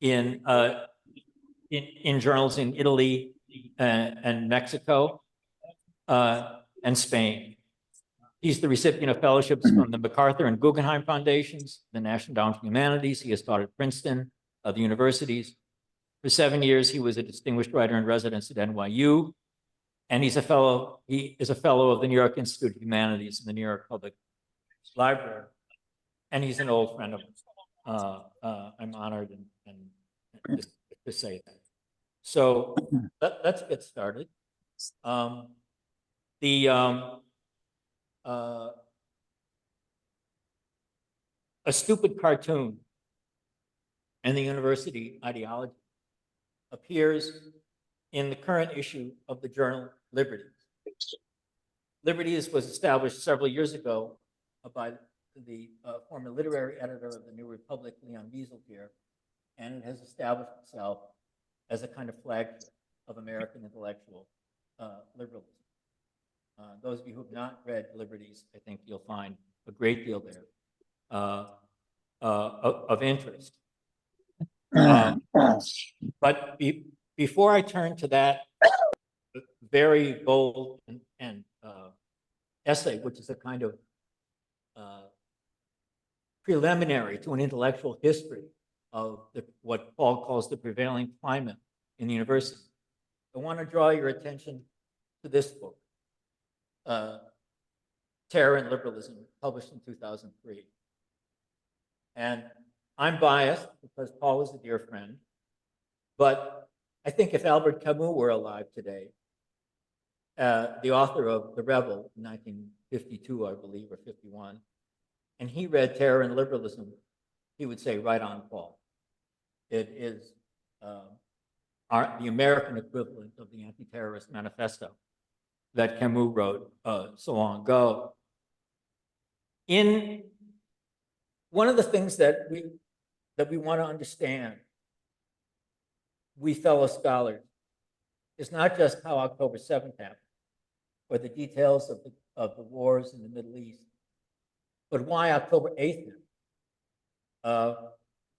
in journals in Italy and Mexico and Spain. He's the recipient of fellowships from the MacArthur and Guggenheim Foundations, the National Endowment for Humanities. He has taught at Princeton, other universities. For 7 years, he was a distinguished writer in residence at NYU, and he is a fellow of the New York Institute of Humanities and the New York Public Library, and he's an old friend of mine. I'm honored and to say that. So let's get started. A stupid cartoon and the university ideology appears in the current issue of the journal Liberties. Liberties was established several years ago by the former literary editor of the New Republic, Leon Wieseltier, and it has established itself as a kind of flagship of American intellectual liberalism. Those of you who have not read Liberties, I think you'll find a great deal there of interest. But before I turn to that very bold and essay, which is a kind of preliminary to an intellectual history of what Paul calls the prevailing climate in the university, I want to draw your attention to this book, Terror and Liberalism, published in 2003. And I'm biased because Paul is a dear friend, but I think if Albert Camus were alive today, the author of The Rebel in 1952, I believe, or 51, and he read Terror and Liberalism, he would say, right on, Paul. It is the American equivalent of the Anti-Terrorist Manifesto that Camus wrote so long ago. In one of the things that we want to understand, we fellow scholars, is not just how October 7th happened, or the details of the wars in the Middle East, but why October 8th happened.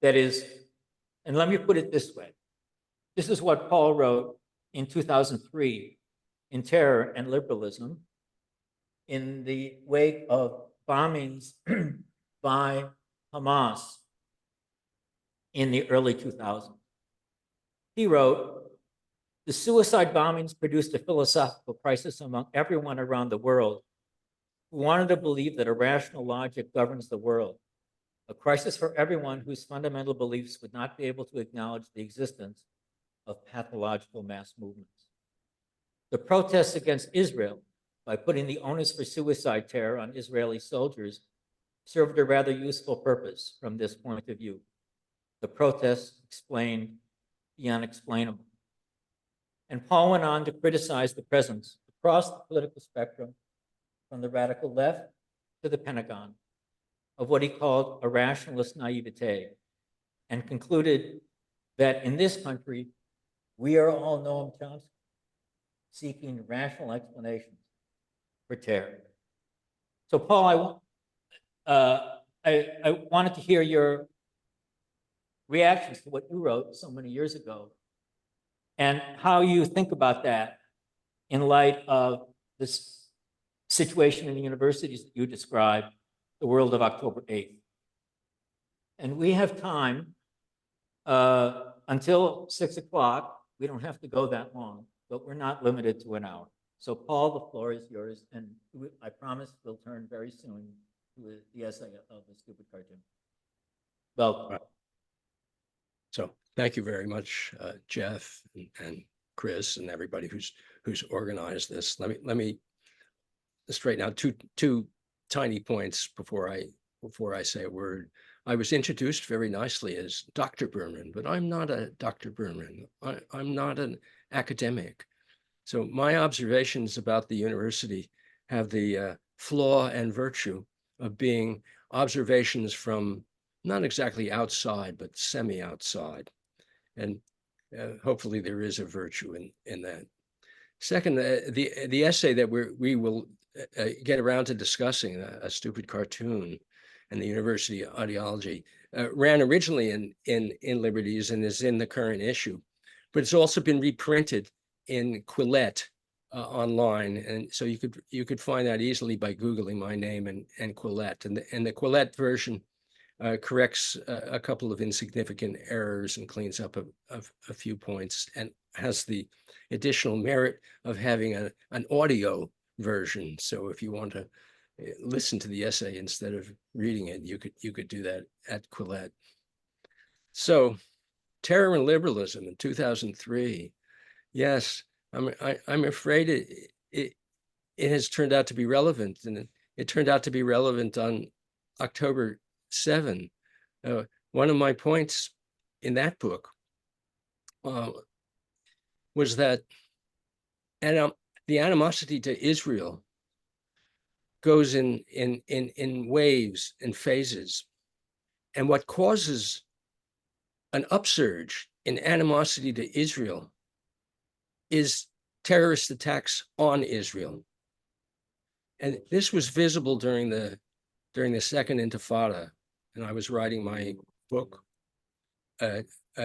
That is, and let me put it this way. This is what Paul wrote in 2003 in Terror and Liberalism in the wake of bombings by Hamas in the early 2000s. He wrote, "The suicide bombings produced a philosophical crisis among everyone around the world who wanted to believe that a rational logic governs the world, a crisis for everyone whose fundamental beliefs would not be able to acknowledge the existence of pathological mass movements. The protests against Israel, by putting the onus for suicide terror on Israeli soldiers, served a rather useful purpose from this point of view. The protests explained the unexplainable." And Paul went on to criticize the presence across the political spectrum, from the radical left to the Pentagon, of what he called a rationalist naivete, and concluded that in this country, we are all Noam Chomsky, seeking rational explanations for terror. So, Paul, I wanted to hear your reactions to what you wrote so many years ago, and how you think about that in light of this situation in the universities that you described, the world of October 8th. And we have time until 6 o'clock. We don't have to go that long, but we're not limited to an hour. So Paul, the floor is yours, and I promise we'll turn very soon to the essay of the stupid cartoon. Welcome. So thank you very much, Jeff and Chris and everybody who's organized this. Let me straighten out two tiny points before I say a word. I was introduced very nicely as Dr. Berman, but I'm not a Dr. Berman. I'm not an academic. So my observations about the university have the flaw and virtue of being observations from not exactly outside, but semi-outside. And hopefully there is a virtue in that. Second, the essay that we will get around to discussing, a stupid cartoon and the university ideology, ran originally in Liberties and is in the current issue, but it's also been reprinted in Quillette online, and so you could find that easily by Googling my name and Quillette, and the Quillette version corrects a couple of insignificant errors and cleans up a few points, and has the additional merit of having an audio version. So if you want to listen to the essay instead of reading it, you could do that at Quillette. So, Terror and Liberalism in 2003. Yes, I'm afraid it has turned out to be relevant, and it turned out to be relevant on October 7. One of my points in that book was that the animosity to Israel goes in waves and phases, and what causes an upsurge in animosity to Israel is terrorist attacks on Israel. And this was visible during the Second Intifada, and I was writing my book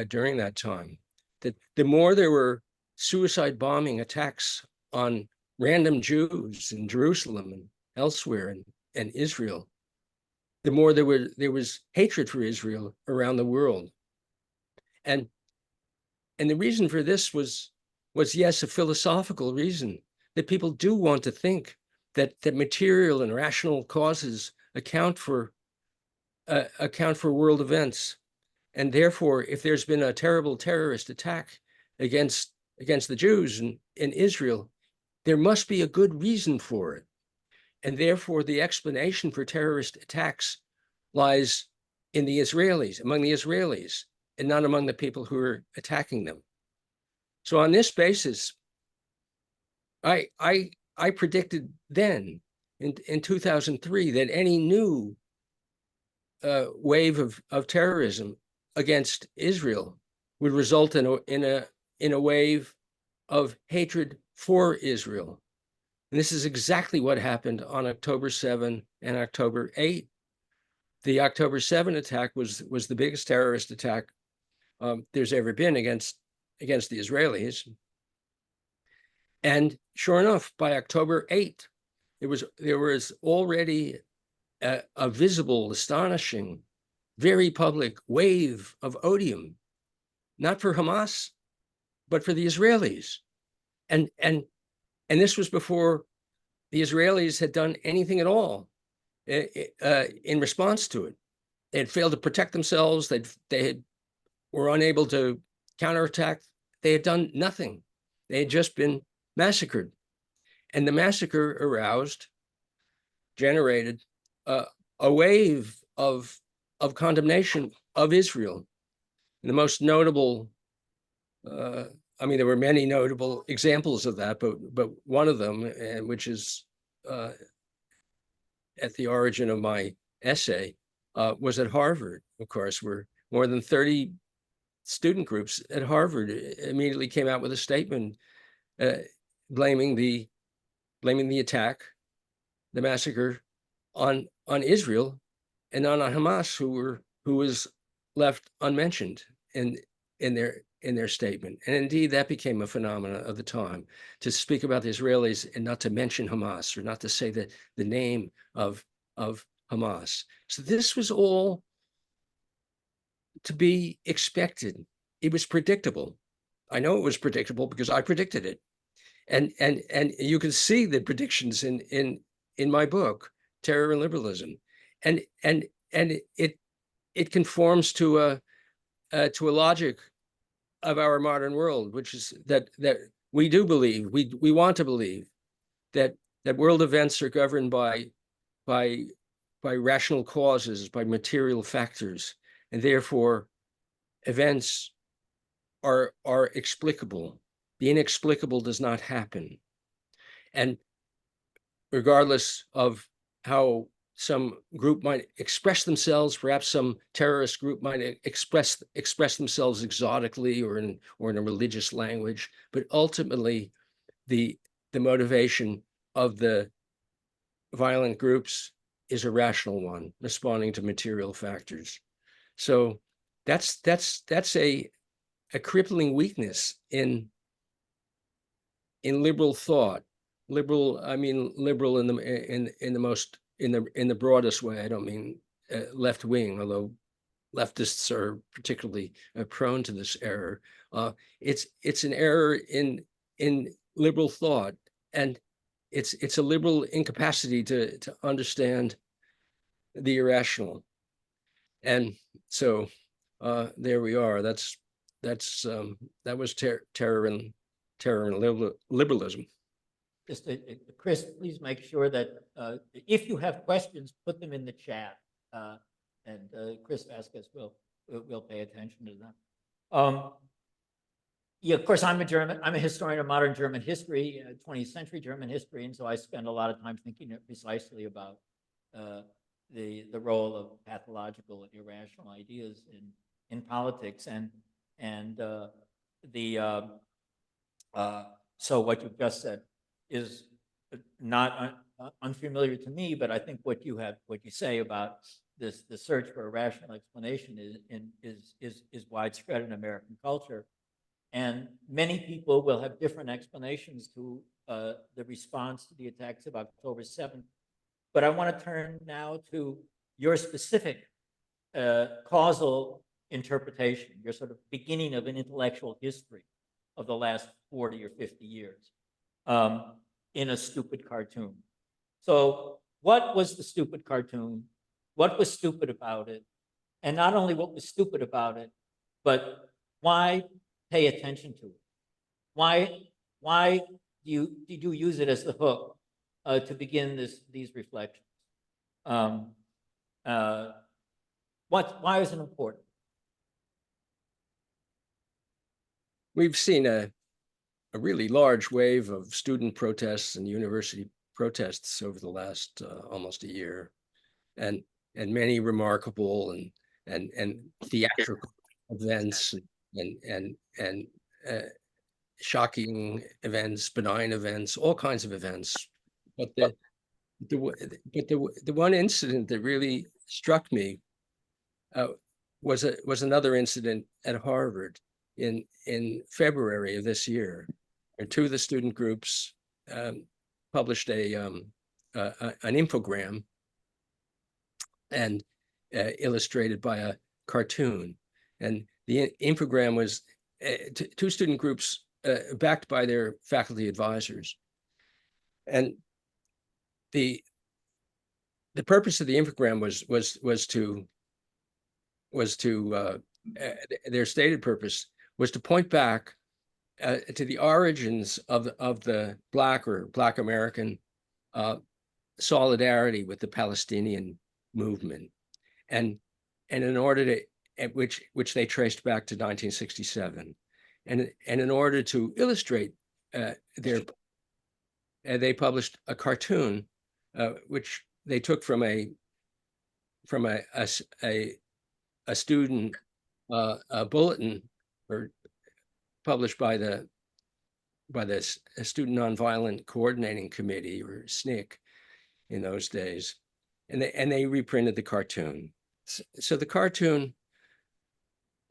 during that time, that the more there were suicide bombing attacks on random Jews in Jerusalem and elsewhere and Israel, the more there was hatred for Israel around the world. And the reason for this was yes, a philosophical reason, that people do want to think that material and rational causes account for world events. And therefore, if there's been a terrible terrorist attack against the Jews in Israel, there must be a good reason for it. And therefore, the explanation for terrorist attacks lies in the Israelis, among the Israelis, and not among the people who are attacking them. So on this basis, I predicted then in 2003 that any new wave of terrorism against Israel would result in a wave of hatred for Israel. And this is exactly what happened on October 7 and October 8. The October 7 attack was the biggest terrorist attack there's ever been against the Israelis. And sure enough, by October 8, there was already a visible, astonishing, very public wave of odium, not for Hamas, but for the Israelis. And this was before the Israelis had done anything at all in response to it. They had failed to protect themselves. They were unable to counterattack. They had done nothing. They had just been massacred. And the massacre generated a wave of condemnation of Israel. And the most notable, there were many notable examples of that, but one of them, which is at the origin of my essay, was at Harvard. Of course, where more than 30 student groups at Harvard immediately came out with a statement blaming the attack, the massacre, on Israel and not on Hamas, who was left unmentioned in their statement. And indeed, that became a phenomenon of the time, to speak about the Israelis and not to mention Hamas, or not to say the name of Hamas. So this was all to be expected. It was predictable. I know it was predictable because I predicted it. And you can see the predictions in my book, Terror and Liberalism. And it conforms to a logic of our modern world, which is that we do believe, we want to believe that world events are governed by rational causes, by material factors, and therefore events are explicable. The inexplicable does not happen. And regardless of how some group might express themselves, perhaps some terrorist group might express themselves exotically or in a religious language, but ultimately the motivation of the violent groups is a rational one, responding to material factors. So that's a crippling weakness in liberal thought. Liberal, I mean liberal in the most in the broadest way. I don't mean left wing, although leftists are particularly prone to this error. It's an error in liberal thought, and it's a liberal incapacity to understand the irrational. And so there we are. That was terror and liberalism. Just, Chris, please make sure that if you have questions, put them in the chat, and Chris Vasquez will pay attention to them. Yeah, of course, I'm a historian of modern German history, 20th century German history, and so I spend a lot of time thinking precisely about the role of pathological and irrational ideas in politics, and so what you've just said is not unfamiliar to me, but I think what you say about the search for a rational explanation is widespread in American culture, and many people will have different explanations to the response to the attacks of October 7th. But I want to turn now to your specific causal interpretation, your sort of beginning of an intellectual history of the last 40 or 50 years in a stupid cartoon. So what was the stupid cartoon? What was stupid about it? And not only what was stupid about it, but why pay attention to it? Why did you use it as the hook to begin these reflections? Why is it important? We've seen a really large wave of student protests and university protests over the last almost a year, and many remarkable and theatrical events and shocking events, benign events, all kinds of events. But the one incident that really struck me was another incident at Harvard in February of this year. And two of the student groups published an infogram and illustrated by a cartoon. And the infogram was two student groups backed by their faculty advisors. And the purpose of the infogram was to their stated purpose was to point back to the origins of the Black or Black American solidarity with the Palestinian movement, and in order to which they traced back to 1967, and in order to illustrate they published a cartoon which they took from a student bulletin or published by the Student Nonviolent Coordinating Committee, or SNCC, in those days, and they reprinted the cartoon. So the cartoon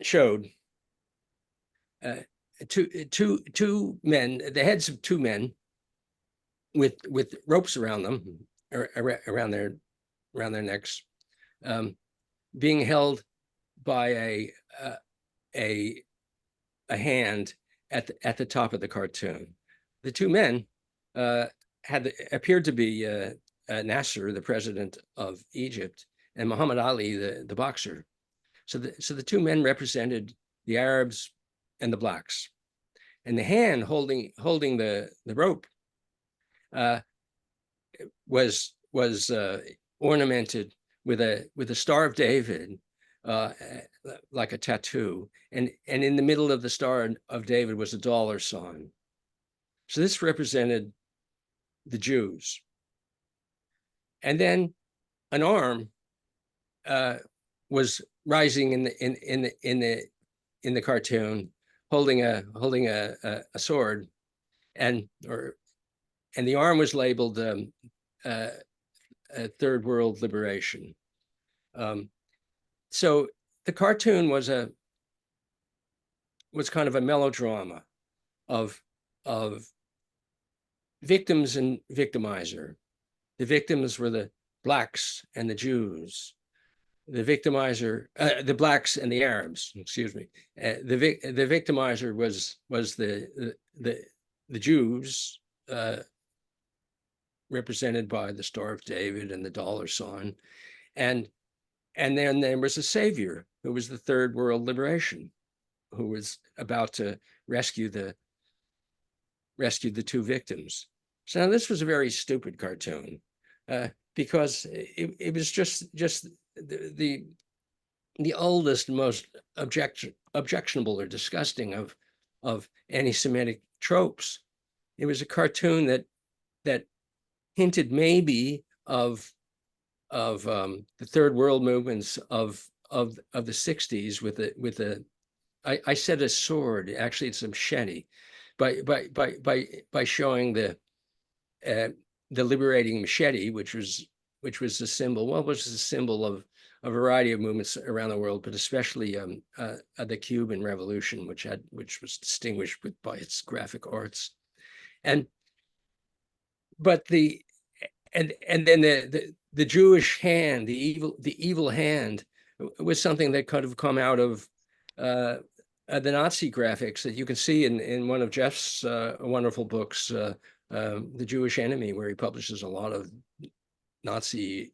showed two men, the heads of two men, with ropes around them, or around their necks, being held by a hand at the top of the cartoon. The two men appeared to be Nasser, the president of Egypt, and Muhammad Ali, the boxer. So the two men represented the Arabs and the Blacks, and the hand holding the rope was ornamented with a Star of David, like a tattoo, and in the middle of the Star of David was a dollar sign. So this represented the Jews. And then an arm was rising in the cartoon, holding a sword, and the arm was labeled Third World Liberation. So the cartoon was kind of a melodrama of victims and victimizer. The victims were the blacks and the Jews. The victimizer, the blacks and the Arabs. Excuse me. The victimizer was the Jews, represented by the Star of David and the dollar sign, and then there was a savior who was the Third World Liberation, who was about to rescue the two victims. So now this was a very stupid cartoon, because it was just the oldest, most objectionable or disgusting of anti-Semitic tropes. It was a cartoon that hinted maybe of the third world movements of the 60s with the I said a sword, actually it's a machete, by showing the liberating machete, which was the symbol. Well, was the symbol of a variety of movements around the world, but especially the Cuban Revolution, which was distinguished by its graphic arts, and then the Jewish hand, the evil hand, was something that could have come out of the Nazi graphics that you can see in one of Jeff's wonderful books, The Jewish Enemy, where he publishes a lot of Nazi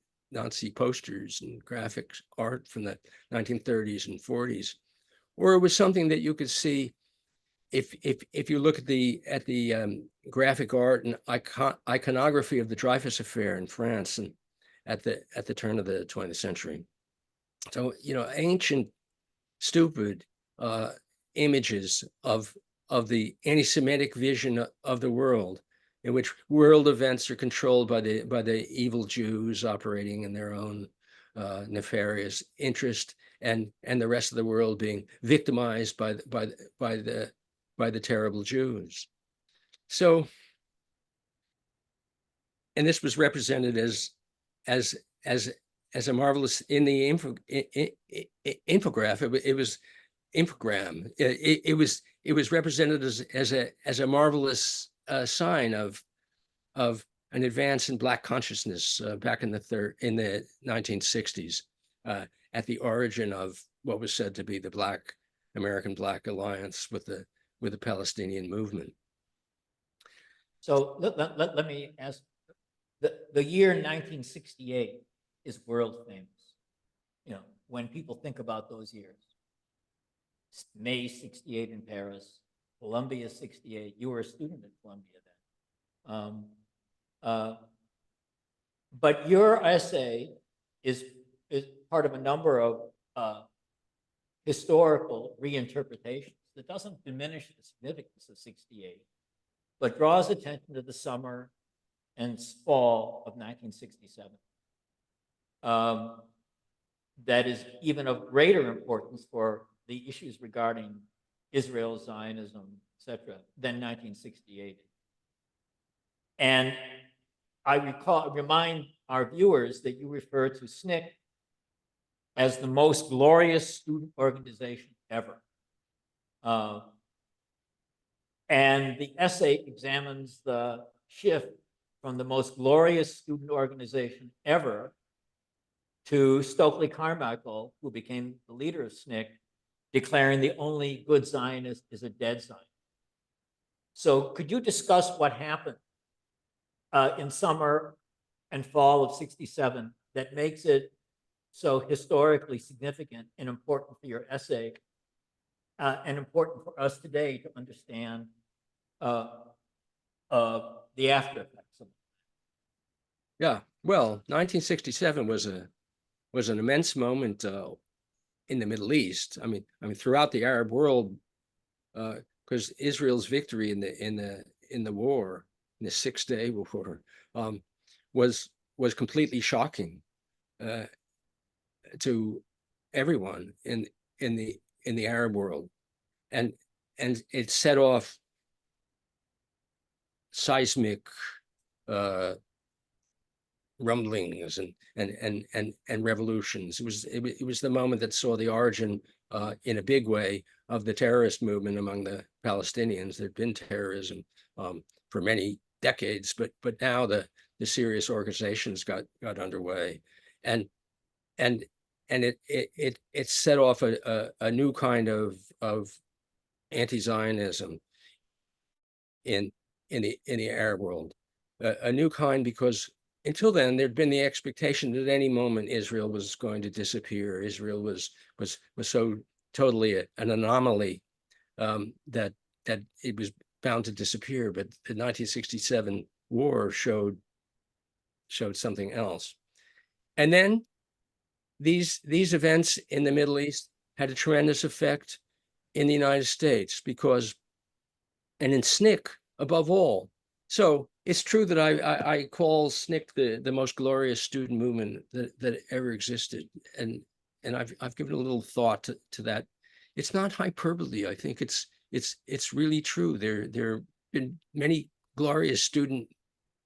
posters and graphic art from the 1930s and 40s, or it was something that you could see if you look at the graphic art and iconography of the Dreyfus Affair in France and at the turn of the 20th century. So, ancient, stupid images of the anti-Semitic vision of the world, in which world events are controlled by the evil Jews operating in their own nefarious interest, and the rest of the world being victimized by the terrible Jews. So, and this was represented as a marvelous in the infograph. It was infogram. It was represented as a marvelous sign of an advance in Black consciousness back in the 1960s, at the origin of what was said to be the American Black Alliance with the Palestinian movement. So let me ask, the year 1968 is world famous. When people think about those years, May 68 in Paris, Columbia 68, you were a student at Columbia then. But your essay is part of a number of historical reinterpretations that doesn't diminish the significance of 68, but draws attention to the summer and fall of 1967. That is even of greater importance for the issues regarding Israel, Zionism, etc., than 1968. And I remind our viewers that you refer to SNCC as the most glorious student organization ever. And the essay examines the shift from the most glorious student organization ever to Stokely Carmichael, who became the leader of SNCC, declaring the only good Zionist is a dead Zionist. So could you discuss what happened in summer and fall of 67 that makes it so historically significant and important for your essay, and important for us today to understand the after effects of it? Yeah, well, 1967 was an immense moment in the Middle East. I mean, throughout the Arab world, because Israel's victory in the war, in the 6-day war, was completely shocking to everyone in the Arab world, and it set off seismic rumblings and revolutions. It was the moment that saw the origin in a big way of the terrorist movement among the Palestinians. There'd been terrorism for many decades, but now the serious organizations got underway, and it set off a new kind of anti-Zionism in the Arab world, a new kind, because until then there'd been the expectation that at any moment Israel was going to disappear. Israel was so totally an anomaly that it was bound to disappear. But the 1967 war showed something else. And then these events in the Middle East had a tremendous effect in the United States, because, and in SNCC above all. So it's true that I call SNCC the most glorious student movement that ever existed, and I've given a little thought to that. It's not hyperbole. I think it's really true. There have been many glorious student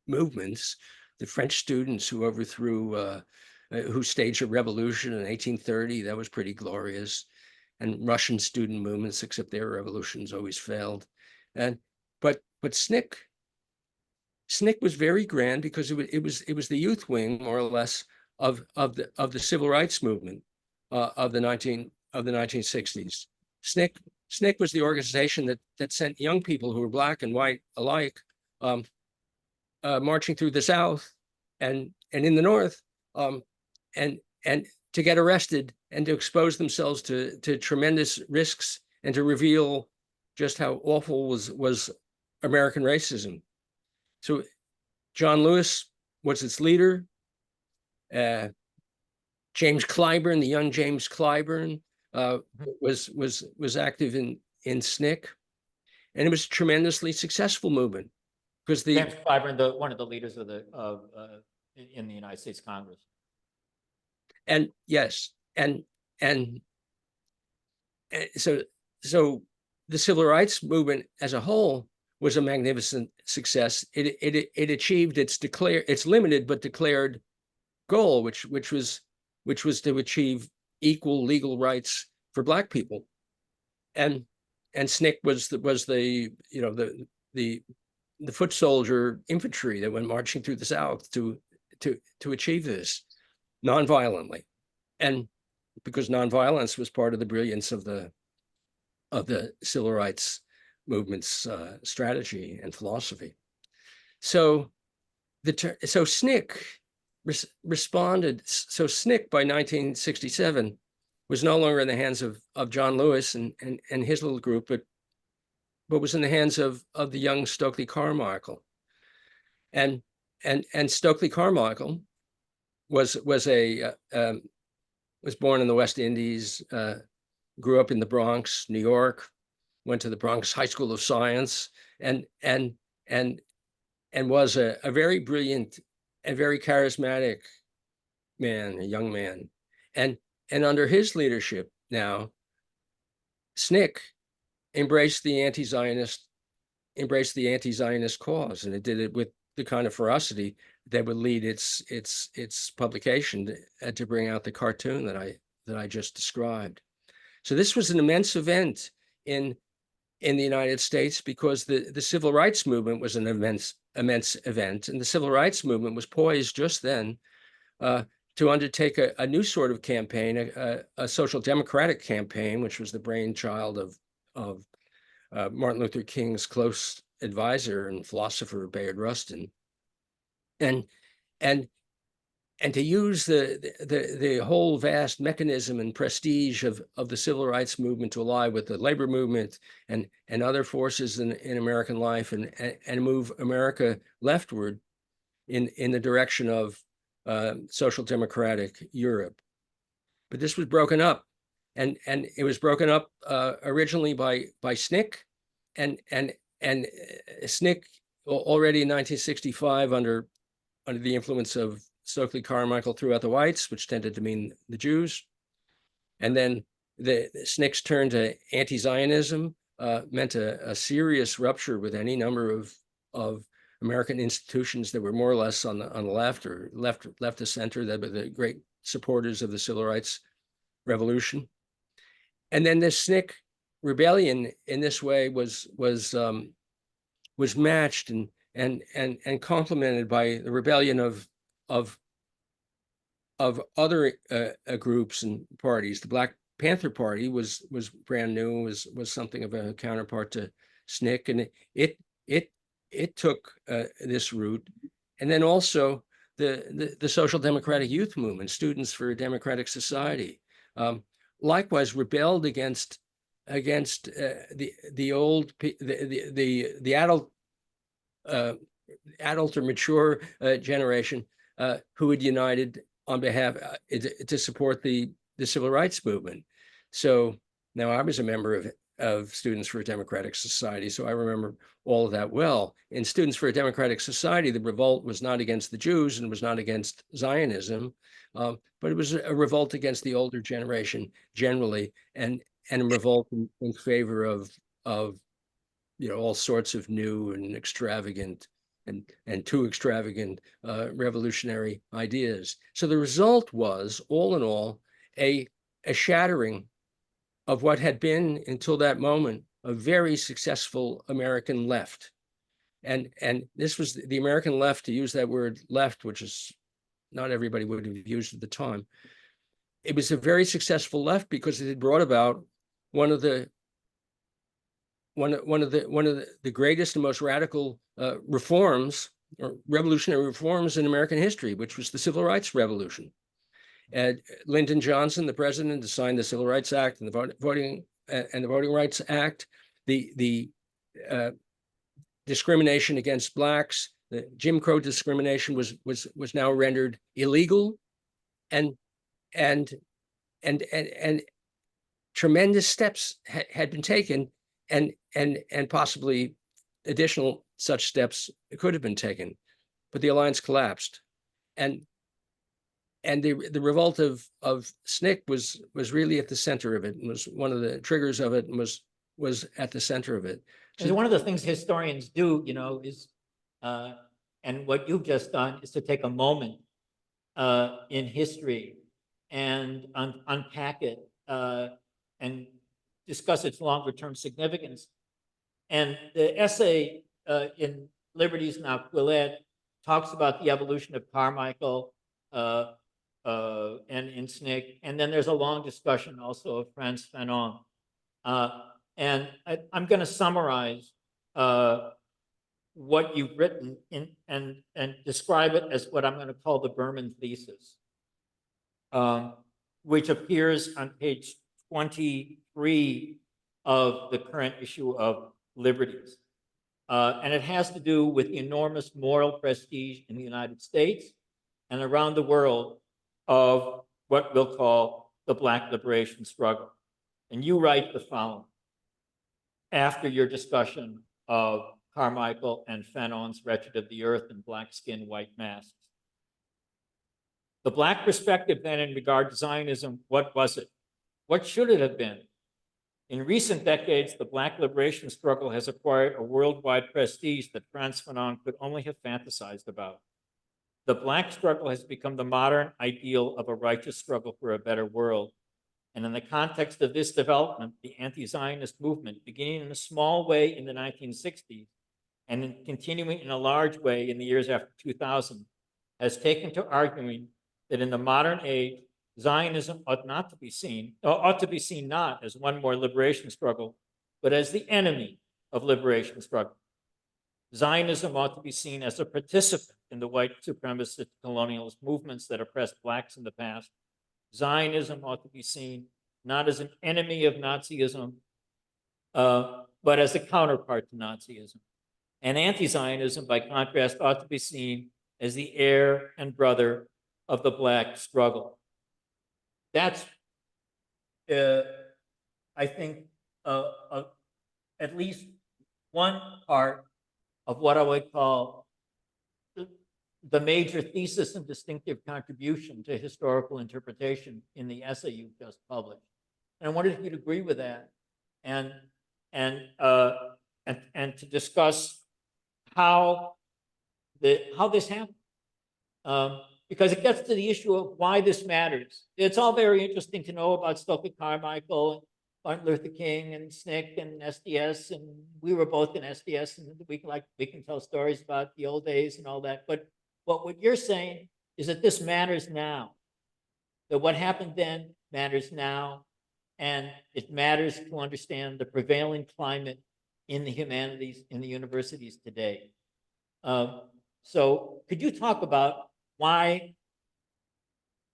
movements. The French students who overthrew, who staged a revolution in 1830, that was pretty glorious. And Russian student movements, except their revolutions always failed. But SNCC was very grand, because it was the youth wing, more or less, of the civil rights movement of the 1960s. SNCC was the organization that sent young people who were Black and white alike marching through the South and in the North, and to get arrested and to expose themselves to tremendous risks, and to reveal just how awful was American racism. So John Lewis was its leader. James Clyburn, the young James Clyburn, was active in SNCC, and it was a tremendously successful movement, because James Clyburn, one of the leaders of in the United States Congress. And yes, and so the civil rights movement as a whole was a magnificent success. It achieved its limited but declared goal, which was to achieve equal legal rights for Black people, and SNCC was the foot soldier infantry that went marching through the South to achieve this nonviolently, and because nonviolence was part of the brilliance of the civil rights movement's strategy and philosophy. So SNCC responded. So SNCC by 1967 was no longer in the hands of John Lewis and his little group, but was in the hands of the young Stokely Carmichael. And Stokely Carmichael was born in the West Indies, grew up in the Bronx, New York, went to the Bronx High School of Science, and was a very brilliant and very charismatic man, a young man. And under his leadership now, SNCC embraced the anti-Zionist cause, and it did it with the kind of ferocity that would lead its publication to bring out the cartoon that I just described. So this was an immense event in the United States, because the civil rights movement was an immense event, and the civil rights movement was poised just then to undertake a new sort of campaign, a social democratic campaign, which was the brainchild of Martin Luther King's close advisor and philosopher Bayard Rustin, and to use the whole vast mechanism and prestige of the civil rights movement to ally with the labor movement and other forces in American life, and move America leftward in the direction of social democratic Europe. But this was broken up, and it was broken up originally by SNCC, and SNCC already in 1965 under the influence of Stokely Carmichael threw out the whites, which tended to mean the Jews. And then the SNCC's turn to anti-Zionism meant a serious rupture with any number of American institutions that were more or less on the left or left of center, that were the great supporters of the Civil Rights Revolution. And then the SNCC rebellion in this way was matched and complemented by the rebellion of other groups and parties. The Black Panther Party was brand new, was something of a counterpart to SNCC, and it took this route. And then also the Social Democratic Youth Movement, Students for a Democratic Society, likewise rebelled against the old the adult or mature generation who had united on behalf to support the civil rights movement. So now I was a member of Students for a Democratic Society, so I remember all of that well. In Students for a Democratic Society, the revolt was not against the Jews and was not against Zionism, but it was a revolt against the older generation generally, and a revolt in favor of all sorts of new and extravagant and too extravagant revolutionary ideas. So the result was, all in all, a shattering of what had been, until that moment, a very successful American left. And this was the American left, to use that word left, which is not everybody would have used at the time. It was a very successful left because it had brought about one of the greatest and most radical reforms, or revolutionary reforms in American history, which was the Civil Rights Revolution. And Lyndon Johnson, the president, signed the Civil Rights Act and the Voting Rights Act. The discrimination against blacks, the Jim Crow discrimination was now rendered illegal, and tremendous steps had been taken, and possibly additional such steps could have been taken, but the alliance collapsed, and the revolt of SNCC was really at the center of it, and was one of the triggers of it, and was at the center of it. So one of the things historians do, is, and what you've just done, is to take a moment in history and unpack it and discuss its longer term significance. And the essay in Liberties Now Quillette talks about the evolution of Carmichael and in SNCC. And then there's a long discussion also of Franz Fanon. And I'm going to summarize what you've written and describe it as what I'm going to call the Berman thesis, which appears on page 23 of the current issue of Liberties. And it has to do with the enormous moral prestige in the United States and around the world of what we'll call the Black liberation struggle. And you write the following after your discussion of Carmichael and Fanon's Wretched of the Earth and Black Skin, White Masks. The Black perspective then in regard to Zionism, what was it? What should it have been? In recent decades, the Black liberation struggle has acquired a worldwide prestige that Franz Fanon could only have fantasized about. The Black struggle has become the modern ideal of a righteous struggle for a better world. And in the context of this development, the anti-Zionist movement, beginning in a small way in the 1960s and then continuing in a large way in the years after 2000, has taken to arguing that in the modern age, Zionism ought to be seen not as one more liberation struggle, but as the enemy of liberation struggle. Zionism ought to be seen as a participant in the white supremacist colonialist movements that oppressed blacks in the past. Zionism ought to be seen not as an enemy of Nazism, but as a counterpart to Nazism. And anti-Zionism, by contrast, ought to be seen as the heir and brother of the Black struggle. That's, I think, at least one part of what I would call the major thesis and distinctive contribution to historical interpretation in the essay you've just published. And I wondered if you'd agree with that, and to discuss how how this happened. Because it gets to the issue of why this matters. It's all very interesting to know about Stokely Carmichael and Martin Luther King and SNCC and SDS, and we were both in SDS, and we can tell stories about the old days and all that. But what you're saying is that this matters now. That what happened then matters now, and it matters to understand the prevailing climate in the humanities, in the universities today. So could you talk about why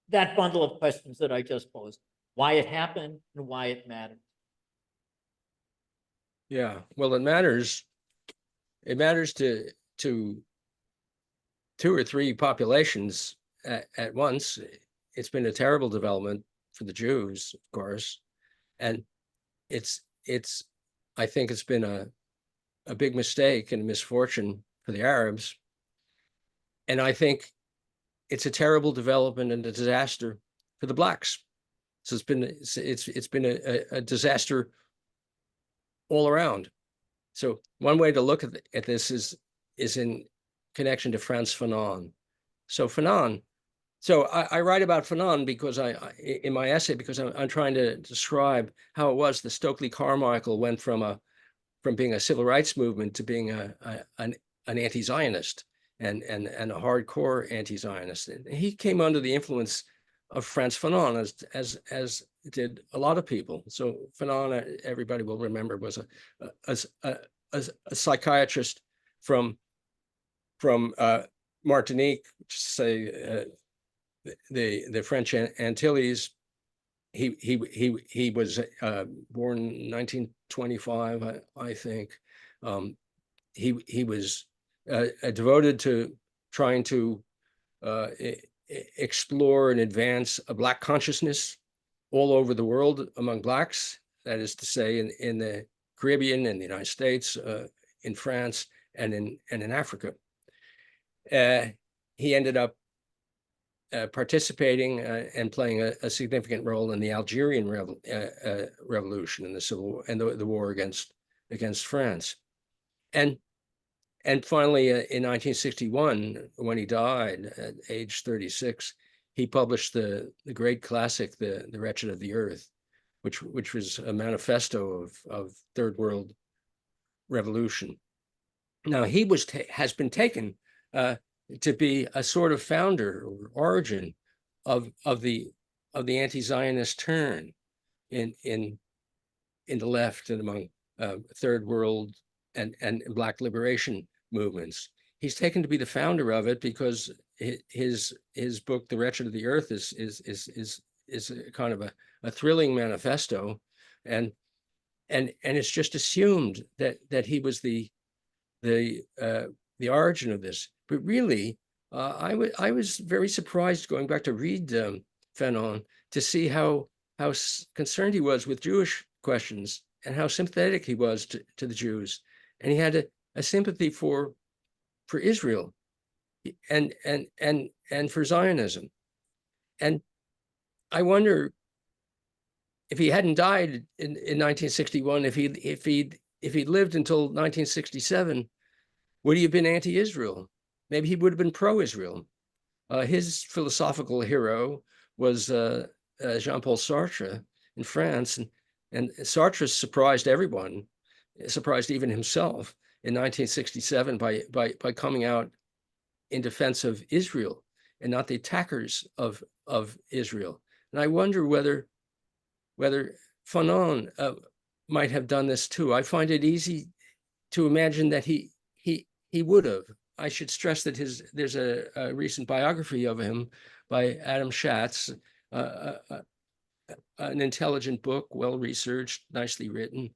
that bundle of questions that I just posed, why it happened and why it matters? Yeah, well, it matters to two or three populations at once. It's been a terrible development for the Jews, of course, and I think it's been a big mistake and a misfortune for the Arabs, and I think it's a terrible development and a disaster for the blacks. So it's been a disaster all around. So one way to look at this is in connection to Franz Fanon. So Fanon, I write about Fanon because in my essay, because I'm trying to describe how it was that Stokely Carmichael went from being a civil rights movement to being an anti-Zionist and a hardcore anti-Zionist. And he came under the influence of Franz Fanon, as did a lot of people. So Fanon, everybody will remember, was a psychiatrist from Martinique, say the French Antilles. He was born in 1925, I think. He was devoted to trying to explore and advance a Black consciousness all over the world among Blacks. That is to say, in the Caribbean, in the United States, in France, and in Africa. He ended up participating and playing a significant role in the Algerian revolution and the civil war, and the war against France. And finally, in 1961, when he died at age 36, he published the great classic, The Wretched of the Earth, which was a manifesto of third world revolution. Now, he has been taken to be a sort of founder or origin of the anti-Zionist turn in the left and among third world and Black liberation movements. He's taken to be the founder of it because his book, The Wretched of the Earth, is a kind of a thrilling manifesto, and it's just assumed that he was the origin of this. But really, I was very surprised going back to read Fanon to see how concerned he was with Jewish questions and how sympathetic he was to the Jews, and he had a sympathy for Israel and for Zionism. And I wonder if he hadn't died in 1961, if he'd lived until 1967, would he have been anti-Israel? Maybe he would have been pro-Israel. His philosophical hero was Jean-Paul Sartre in France, and Sartre surprised everyone, surprised even himself in 1967 by coming out in defense of Israel and not the attackers of Israel. And I wonder whether Fanon might have done this too. I find it easy to imagine that he would have. I should stress that there's a recent biography of him by Adam Schatz, an intelligent book, well-researched, nicely written,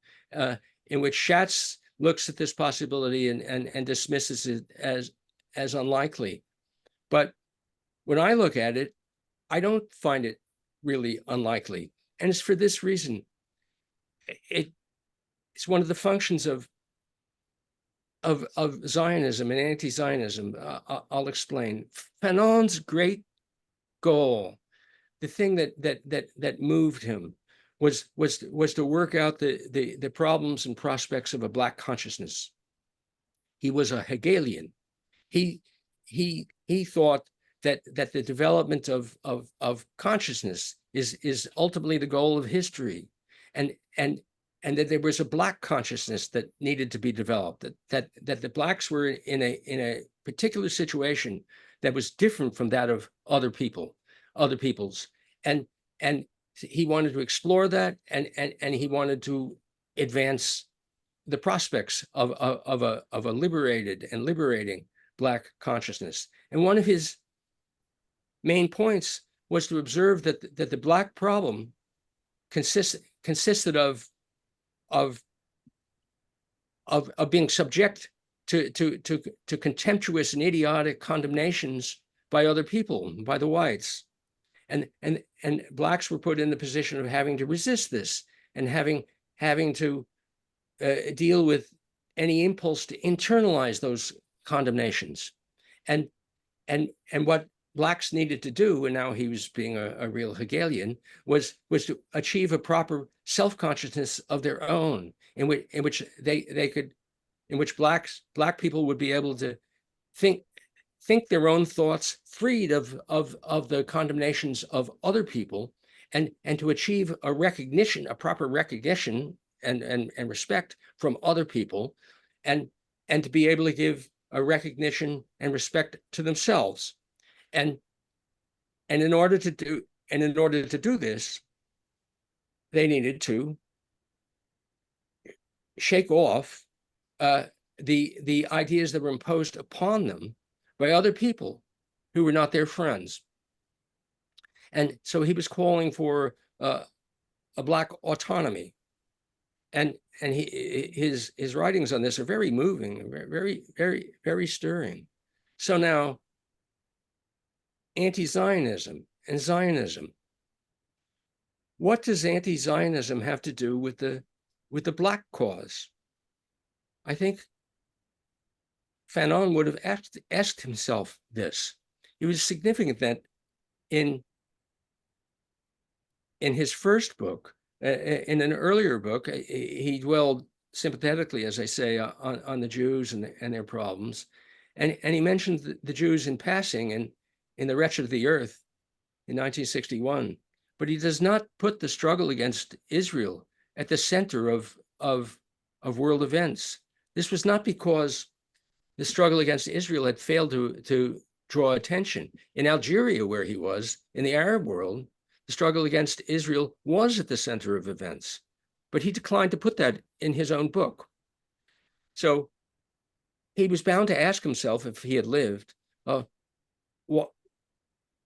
in which Schatz looks at this possibility and dismisses it as unlikely. But when I look at it, I don't find it really unlikely. And it's for this reason. It's one of the functions of Zionism and anti-Zionism. I'll explain. Fanon's great goal, the thing that moved him, was to work out the problems and prospects of a Black consciousness. He was a Hegelian. He he thought that the development of consciousness is ultimately the goal of history, and that there was a Black consciousness that needed to be developed, that the Blacks were in a particular situation that was different from that of other peoples, and he wanted to explore that, and he wanted to advance the prospects of a liberated and liberating Black consciousness. And one of his main points was to observe that the Black problem consisted of being subject to contemptuous and idiotic condemnations by other people, by the whites. And Blacks were put in the position of having to resist this, and having to deal with any impulse to internalize those condemnations. And what Blacks needed to do, and now he was being a real Hegelian, was to achieve a proper self-consciousness of their own, in which Black people would be able to think their own thoughts, freed of the condemnations of other people, and to achieve a proper recognition and respect from other people, and to be able to give a recognition and respect to themselves. And in order to do this, they needed to shake off the ideas that were imposed upon them by other people who were not their friends. And so he was calling for a Black autonomy. And his writings on this are very moving, very, very, very stirring. So now, anti-Zionism and Zionism. What does anti-Zionism have to do with the Black cause? I think Fanon would have asked himself this. It was significant that in his first book, in an earlier book, he dwelled sympathetically, as I say, on the Jews and their problems. And he mentioned the Jews in passing in The Wretched of the Earth in 1961. But he does not put the struggle against Israel at the center of world events. This was not because the struggle against Israel had failed to draw attention. In Algeria, where he was, in the Arab world, the struggle against Israel was at the center of events, but he declined to put that in his own book. So he was bound to ask himself, if he had lived,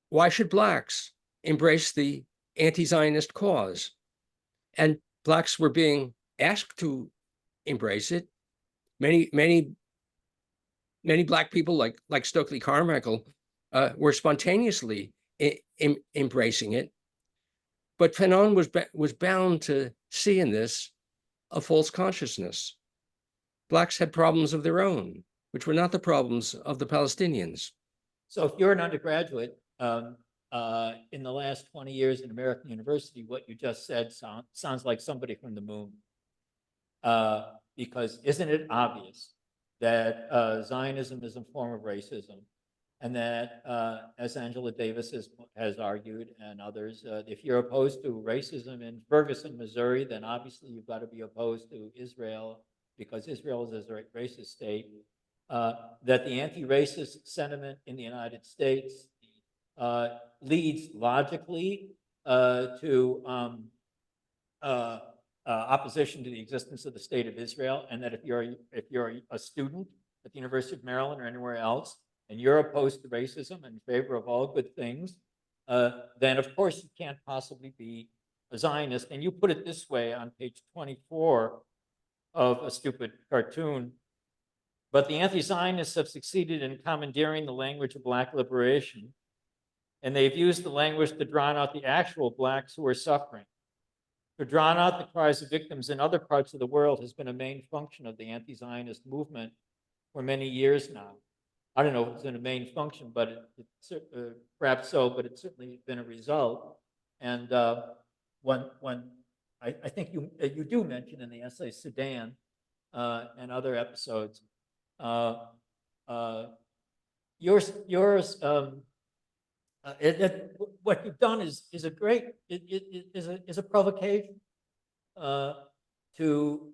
why should Blacks embrace the anti-Zionist cause? And Blacks were being asked to embrace it. Many Black people, like Stokely Carmichael, were spontaneously embracing it. But Fanon was bound to see in this a false consciousness. Blacks had problems of their own, which were not the problems of the Palestinians. So if you're an undergraduate, in the last 20 years in American university, what you just said sounds like somebody from the moon. Because isn't it obvious that Zionism is a form of racism, and that, as Angela Davis has argued, and others, if you're opposed to racism in Ferguson, Missouri, then obviously you've got to be opposed to Israel, because Israel is a racist state. That the anti-racist sentiment in the United States leads logically to opposition to the existence of the state of Israel, and that if you're a student at the University of Maryland or anywhere else, and you're opposed to racism and in favor of all good things, then of course you can't possibly be a Zionist. And you put it this way on page 24 of A Stupid Cartoon: but the anti-Zionists have succeeded in commandeering the language of Black liberation, and they've used the language to drown out the actual Blacks who are suffering. To drown out the cries of victims in other parts of the world has been a main function of the anti-Zionist movement for many years now. I don't know if it's been a main function, but perhaps so, but it's certainly been a result. And when I think you do mention in the essay Sudan and other episodes, what you've done is a great is a provocation to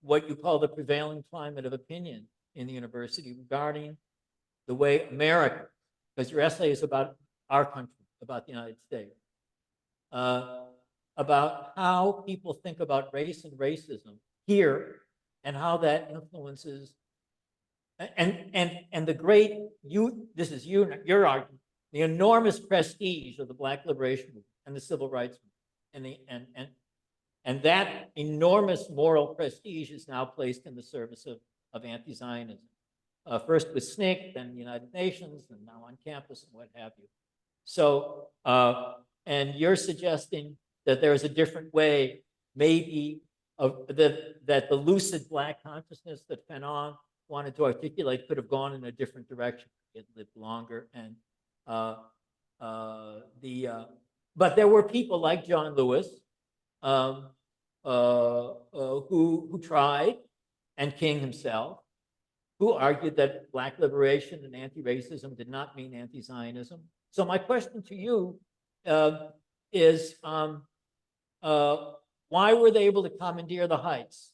what you call the prevailing climate of opinion in the university regarding the way America, because your essay is about our country, about the United States, about how people think about race and racism here, and how that influences and the great this is your argument, the enormous prestige of the Black liberation movement and the civil rights movement, and that enormous moral prestige is now placed in the service of anti-Zionism. First with SNCC, then the United Nations, and now on campus and what have you. So, and you're suggesting that there is a different way, maybe, that the lucid Black consciousness that Fanon wanted to articulate could have gone in a different direction. It lived longer, and but there were people like John Lewis who tried, and King himself, who argued that Black liberation and anti-racism did not mean anti-Zionism. So my question to you is, why were they able to commandeer the heights?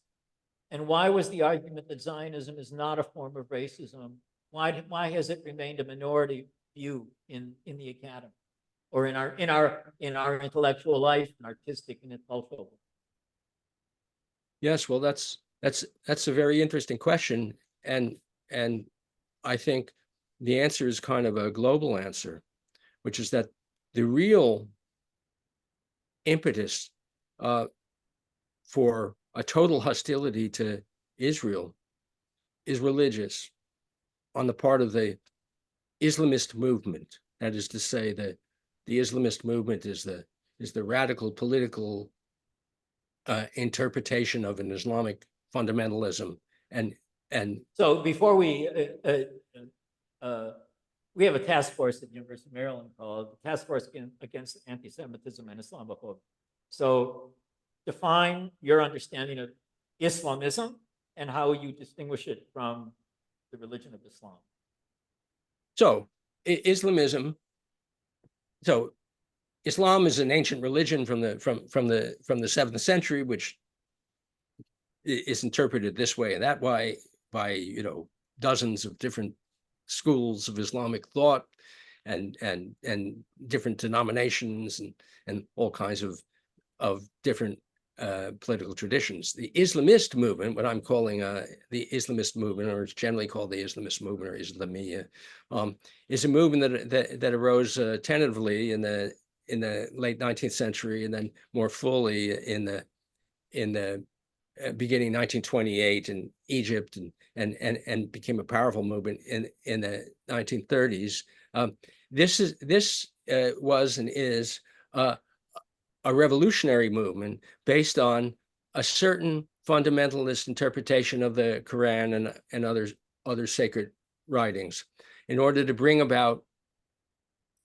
And why was the argument that Zionism is not a form of racism? Why has it remained a minority view in the academy, or in our intellectual life, and artistic and cultural? Yes, well, that's a very interesting question, and I think the answer is kind of a global answer, which is that the real impetus for a total hostility to Israel is religious on the part of the Islamist movement. That is to say, that the Islamist movement is the radical political interpretation of an Islamic fundamentalism, and so before we have a task force at the University of Maryland called the Task Force Against Anti-Semitism and Islamophobia. So define your understanding of Islamism and how you distinguish it from the religion of Islam. So Islamism. So Islam is an ancient religion from the 7th century, which is interpreted this way and that way by dozens of different schools of Islamic thought and different denominations and all kinds of different political traditions. The Islamist movement, what I'm calling the Islamist movement, or it's generally called the Islamist movement or Islamiyya, is a movement that arose tentatively in the late 19th century, and then more fully in the beginning 1928 in Egypt, and became a powerful movement in the 1930s. This was and is a revolutionary movement based on a certain fundamentalist interpretation of the Quran and other sacred writings, in order to bring about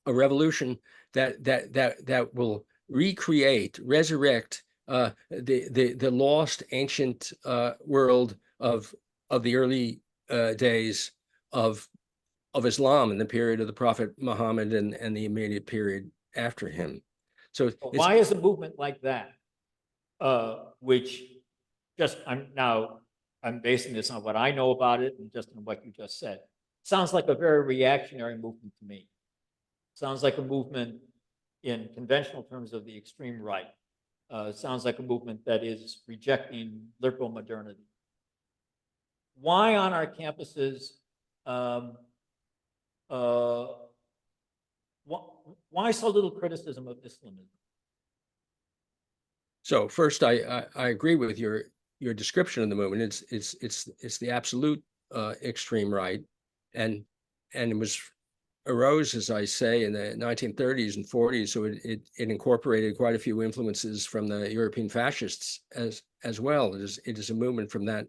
a revolution that will resurrect the lost ancient world of the early days of Islam in the period of the Prophet Muhammad and the immediate period after him. So why is a movement like that, which I'm basing this on what I know about it and just on what you just said, sounds like a very reactionary movement to me. Sounds like a movement in conventional terms of the extreme right. Sounds like a movement that is rejecting liberal modernity. Why on our campuses, why so little criticism of Islamism? So first, I agree with your description of the movement. It's the absolute extreme right, and it arose, as I say, in the 1930s and 40s. So it incorporated quite a few influences from the European fascists as well. It is a movement from that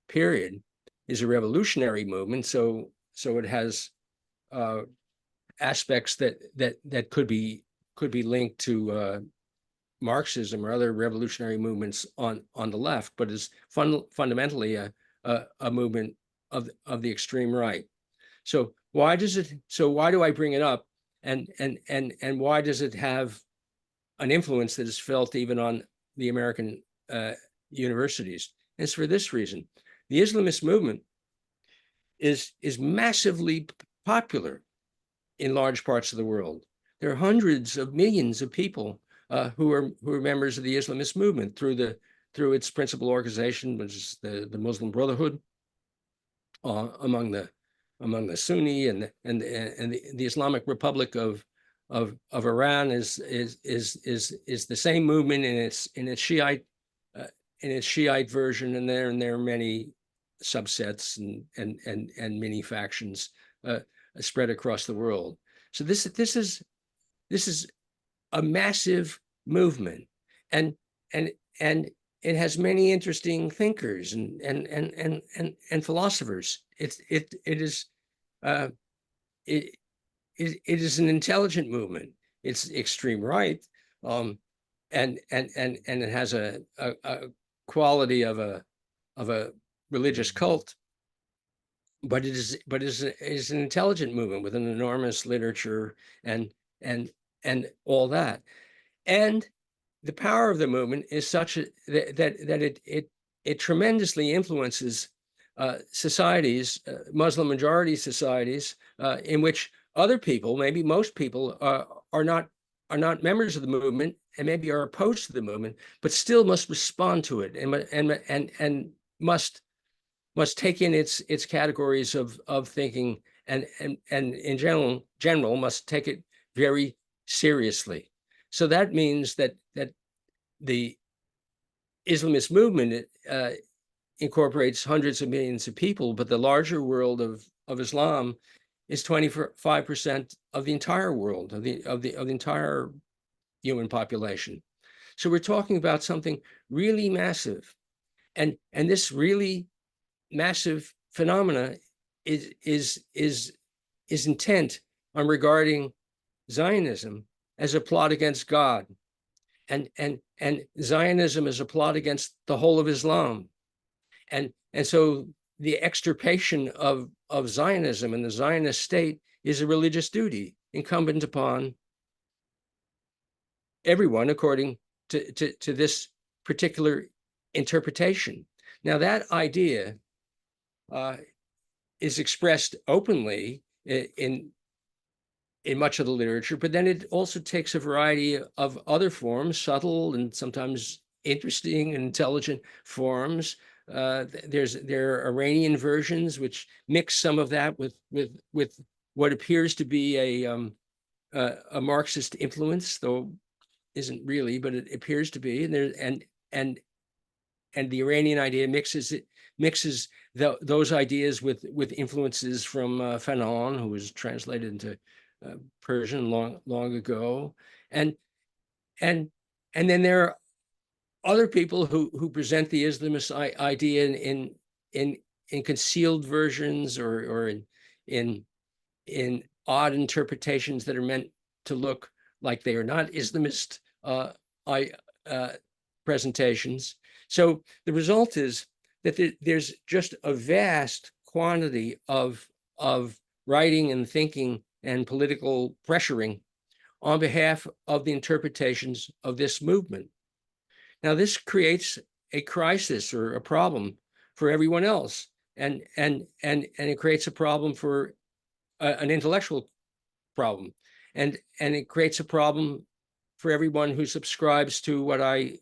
period. Is a revolutionary movement. So it has aspects that could be linked to Marxism or other revolutionary movements on the left, but is fundamentally a movement of the extreme right. So why do I bring it up? And why does it have an influence that is felt even on the American universities? And it's for this reason. The Islamist movement is massively popular in large parts of the world. There are hundreds of millions of people who are members of the Islamist movement through its principal organization, which is the Muslim Brotherhood, among the Sunni and the Islamic Republic of Iran is the same movement in its Shiite version, and there are many subsets and mini factions spread across the world. So this is a massive movement, and it has many interesting thinkers and philosophers. It is an intelligent movement. It's extreme right, and it has a quality of a religious cult, but it is an intelligent movement with an enormous literature and all that. And the power of the movement is such that it tremendously influences societies, Muslim majority societies, in which other people, maybe most people, are not members of the movement and maybe are opposed to the movement, but still must respond to it and must take in its categories of thinking and in general must take it very seriously. So that means that the Islamist movement incorporates hundreds of millions of people, but the larger world of Islam is 25% of the entire world, of the entire human population. So we're talking about something really massive, and this really massive phenomena is intent on regarding Zionism as a plot against God, and Zionism is a plot against the whole of Islam, and so the extirpation of Zionism and the Zionist state is a religious duty incumbent upon everyone according to this particular interpretation. Now, that idea is expressed openly in much of the literature, but then it also takes a variety of other forms, subtle and sometimes interesting and intelligent forms. There are Iranian versions which mix some of that with what appears to be a Marxist influence, though isn't really, but it appears to be. And the Iranian idea mixes those ideas with influences from Fanon, who was translated into Persian long ago, and then there are other people who present the Islamist idea in concealed versions or in odd interpretations that are meant to look like they are not Islamist presentations. So the result is that there's just a vast quantity of writing and thinking and political pressuring on behalf of the interpretations of this movement. Now, this creates a crisis or a problem for everyone else, and it creates a problem for an intellectual problem, and it creates a problem for everyone who subscribes to what I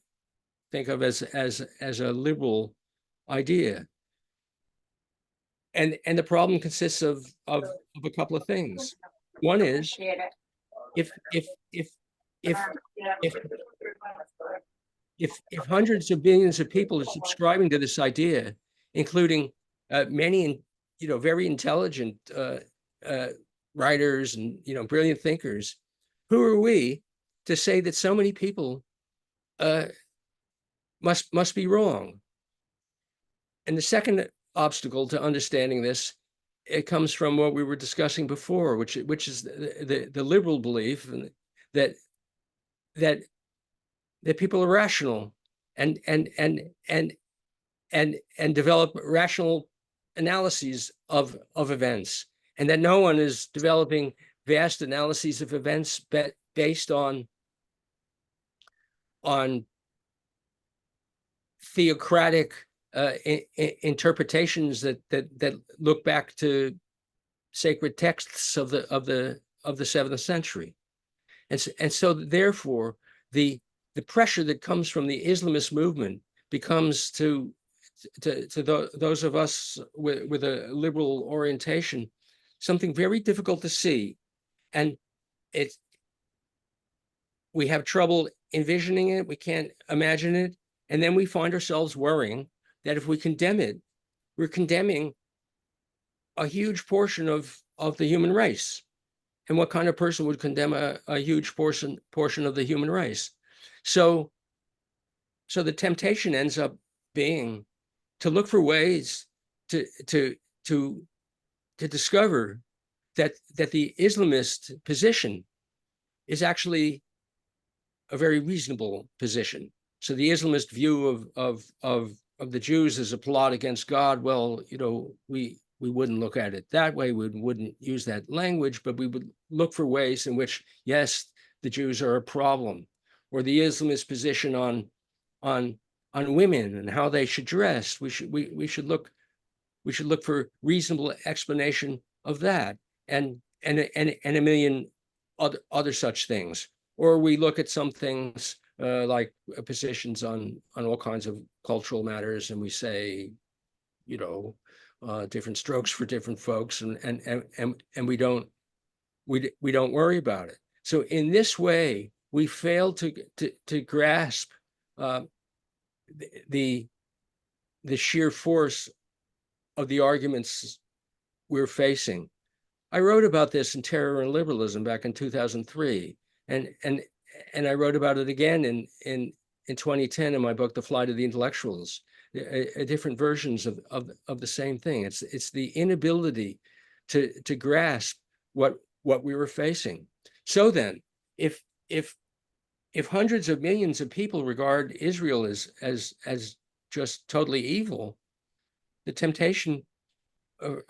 think of as a liberal idea. And the problem consists of a couple of things. One is if hundreds of billions of people are subscribing to this idea, including many very intelligent writers and brilliant thinkers, who are we to say that so many people must be wrong? And the second obstacle to understanding this, it comes from what we were discussing before, which is the liberal belief that people are rational and develop rational analyses of events, and that no one is developing vast analyses of events based on theocratic interpretations that look back to sacred texts of the 7th century. And so therefore the pressure that comes from the Islamist movement becomes to those of us with a liberal orientation something very difficult to see, and we have trouble envisioning it, we can't imagine it, and then we find ourselves worrying that if we condemn it, we're condemning a huge portion of the human race. And what kind of person would condemn a huge portion of the human race? So the temptation ends up being to look for ways to discover that the Islamist position is actually a very reasonable position. So the Islamist view of the Jews as a plot against God, well, we wouldn't look at it that way. We wouldn't use that language, but we would look for ways in which, yes, the Jews are a problem, or the Islamist position on women and how they should dress. We should look for reasonable explanation of that, and a million other such things. Or we look at some things like positions on all kinds of cultural matters, and we say, different strokes for different folks, and we don't worry about it. So in this way, we fail to grasp the sheer force of the arguments we're facing. I wrote about this in Terror and Liberalism back in 2003, and I wrote about it again in 2010 in my book, The Flight of the Intellectuals. Different versions of the same thing. It's the inability to grasp what we were facing. So then, if hundreds of millions of people regard Israel as just totally evil, the temptation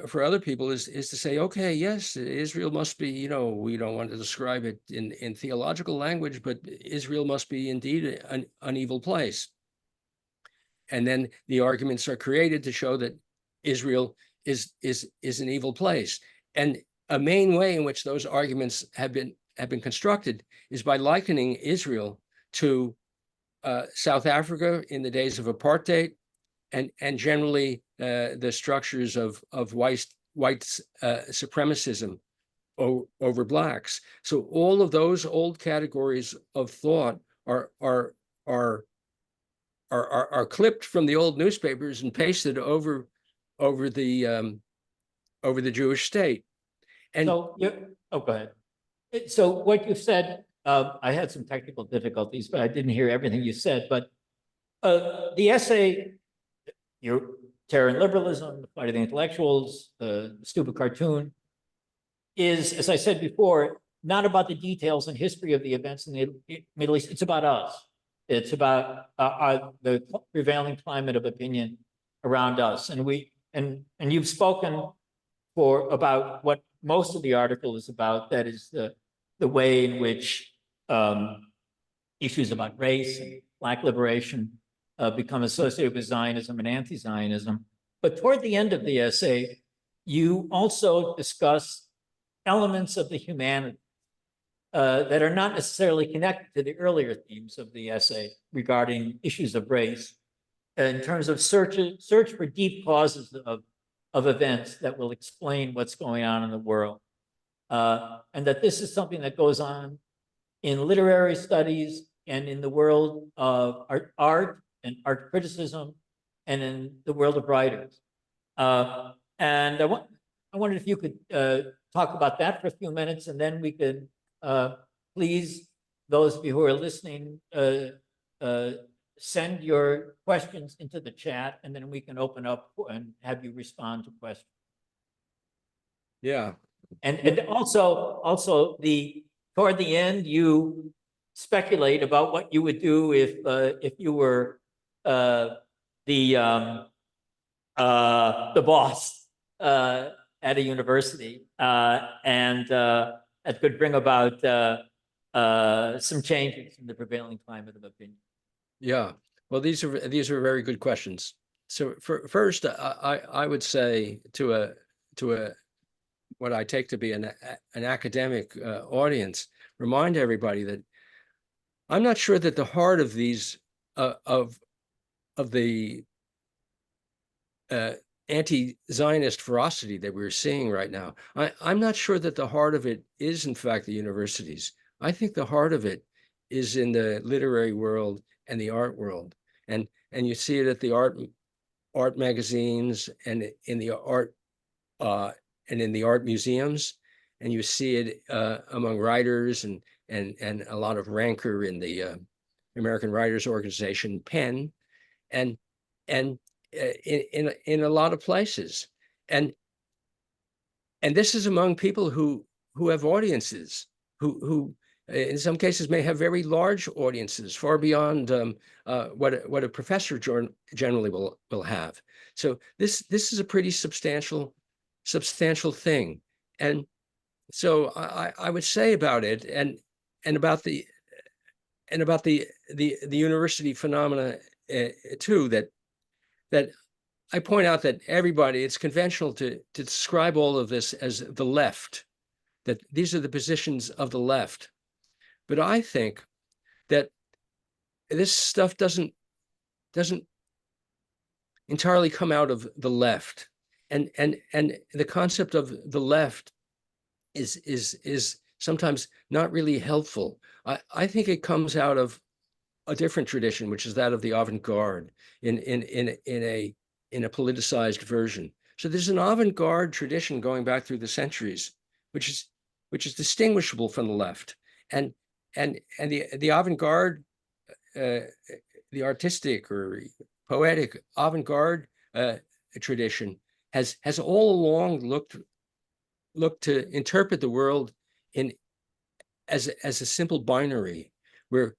for other people is to say, okay, yes, Israel must be, we don't want to describe it in theological language, but Israel must be indeed an evil place. And then the arguments are created to show that Israel is an evil place. And a main way in which those arguments have been constructed is by likening Israel to South Africa in the days of apartheid, and generally the structures of white supremacism over blacks. So all of those old categories of thought are clipped from the old newspapers and pasted over the Jewish state. And so go ahead. So what you said, I had some technical difficulties, but I didn't hear everything you said. But the essay, your Terror and Liberalism, The Flight of the Intellectuals, the stupid cartoon, is, as I said before, not about the details and history of the events in the Middle East. It's about us. It's about the prevailing climate of opinion around us. And you've spoken about what most of the article is about. That is the way in which issues about race and Black liberation become associated with Zionism and anti-Zionism. But toward the end of the essay, you also discuss elements of the humanities that are not necessarily connected to the earlier themes of the essay regarding issues of race, in terms of search for deep causes of events that will explain what's going on in the world. And that this is something that goes on in literary studies and in the world of art and art criticism and in the world of writers. And I wondered if you could talk about that for a few minutes, and then we could please, those of you who are listening, send your questions into the chat, and then we can open up and have you respond to questions. Yeah. And also toward the end, you speculate about what you would do if you were the boss at a university, and that could bring about some changes in the prevailing climate of opinion? Yeah, well, these are very good questions. So first, I would say to a what I take to be an academic audience, remind everybody that I'm not sure that the heart of these of the anti-Zionist ferocity that we're seeing right now, I'm not sure that the heart of it is, in fact, the universities. I think the heart of it is in the literary world and the art world, and you see it at the art magazines and in the art and in the art museums, and you see it among writers and a lot of rancor in the American Writers Organization, PEN, and in a lot of places, and this is among people who have audiences, who in some cases may have very large audiences, far beyond what a professor generally will have. So this is a pretty substantial thing, and so I would say about it, and about the university phenomena too, that I point out that everybody, it's conventional to describe all of this as the left, that these are the positions of the left. But I think that this stuff doesn't entirely come out of the left. And the concept of the left is sometimes not really helpful. I think it comes out of a different tradition, which is that of the avant-garde in a politicized version. So there's an avant-garde tradition going back through the centuries, which is distinguishable from the left. And the avant-garde, the artistic or poetic avant-garde tradition has all along looked to interpret the world as a simple binary, where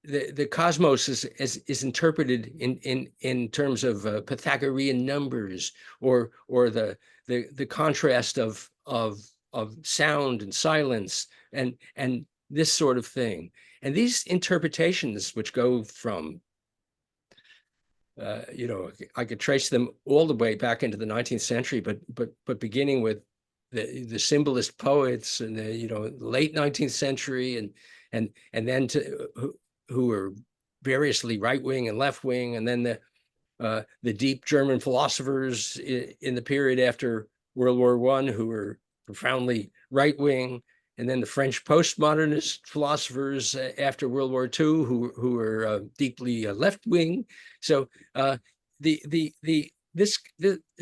the cosmos is interpreted in terms of Pythagorean numbers, or the contrast of sound and silence, and this sort of thing. And these interpretations, which go from I could trace them all the way back into the 19th century, but beginning with the symbolist poets in the late 19th century, and then to who were variously right wing and left wing, and then the deep German philosophers in the period after World War I, who were profoundly right wing, and then the French postmodernist philosophers after World War II, who were deeply left wing. So the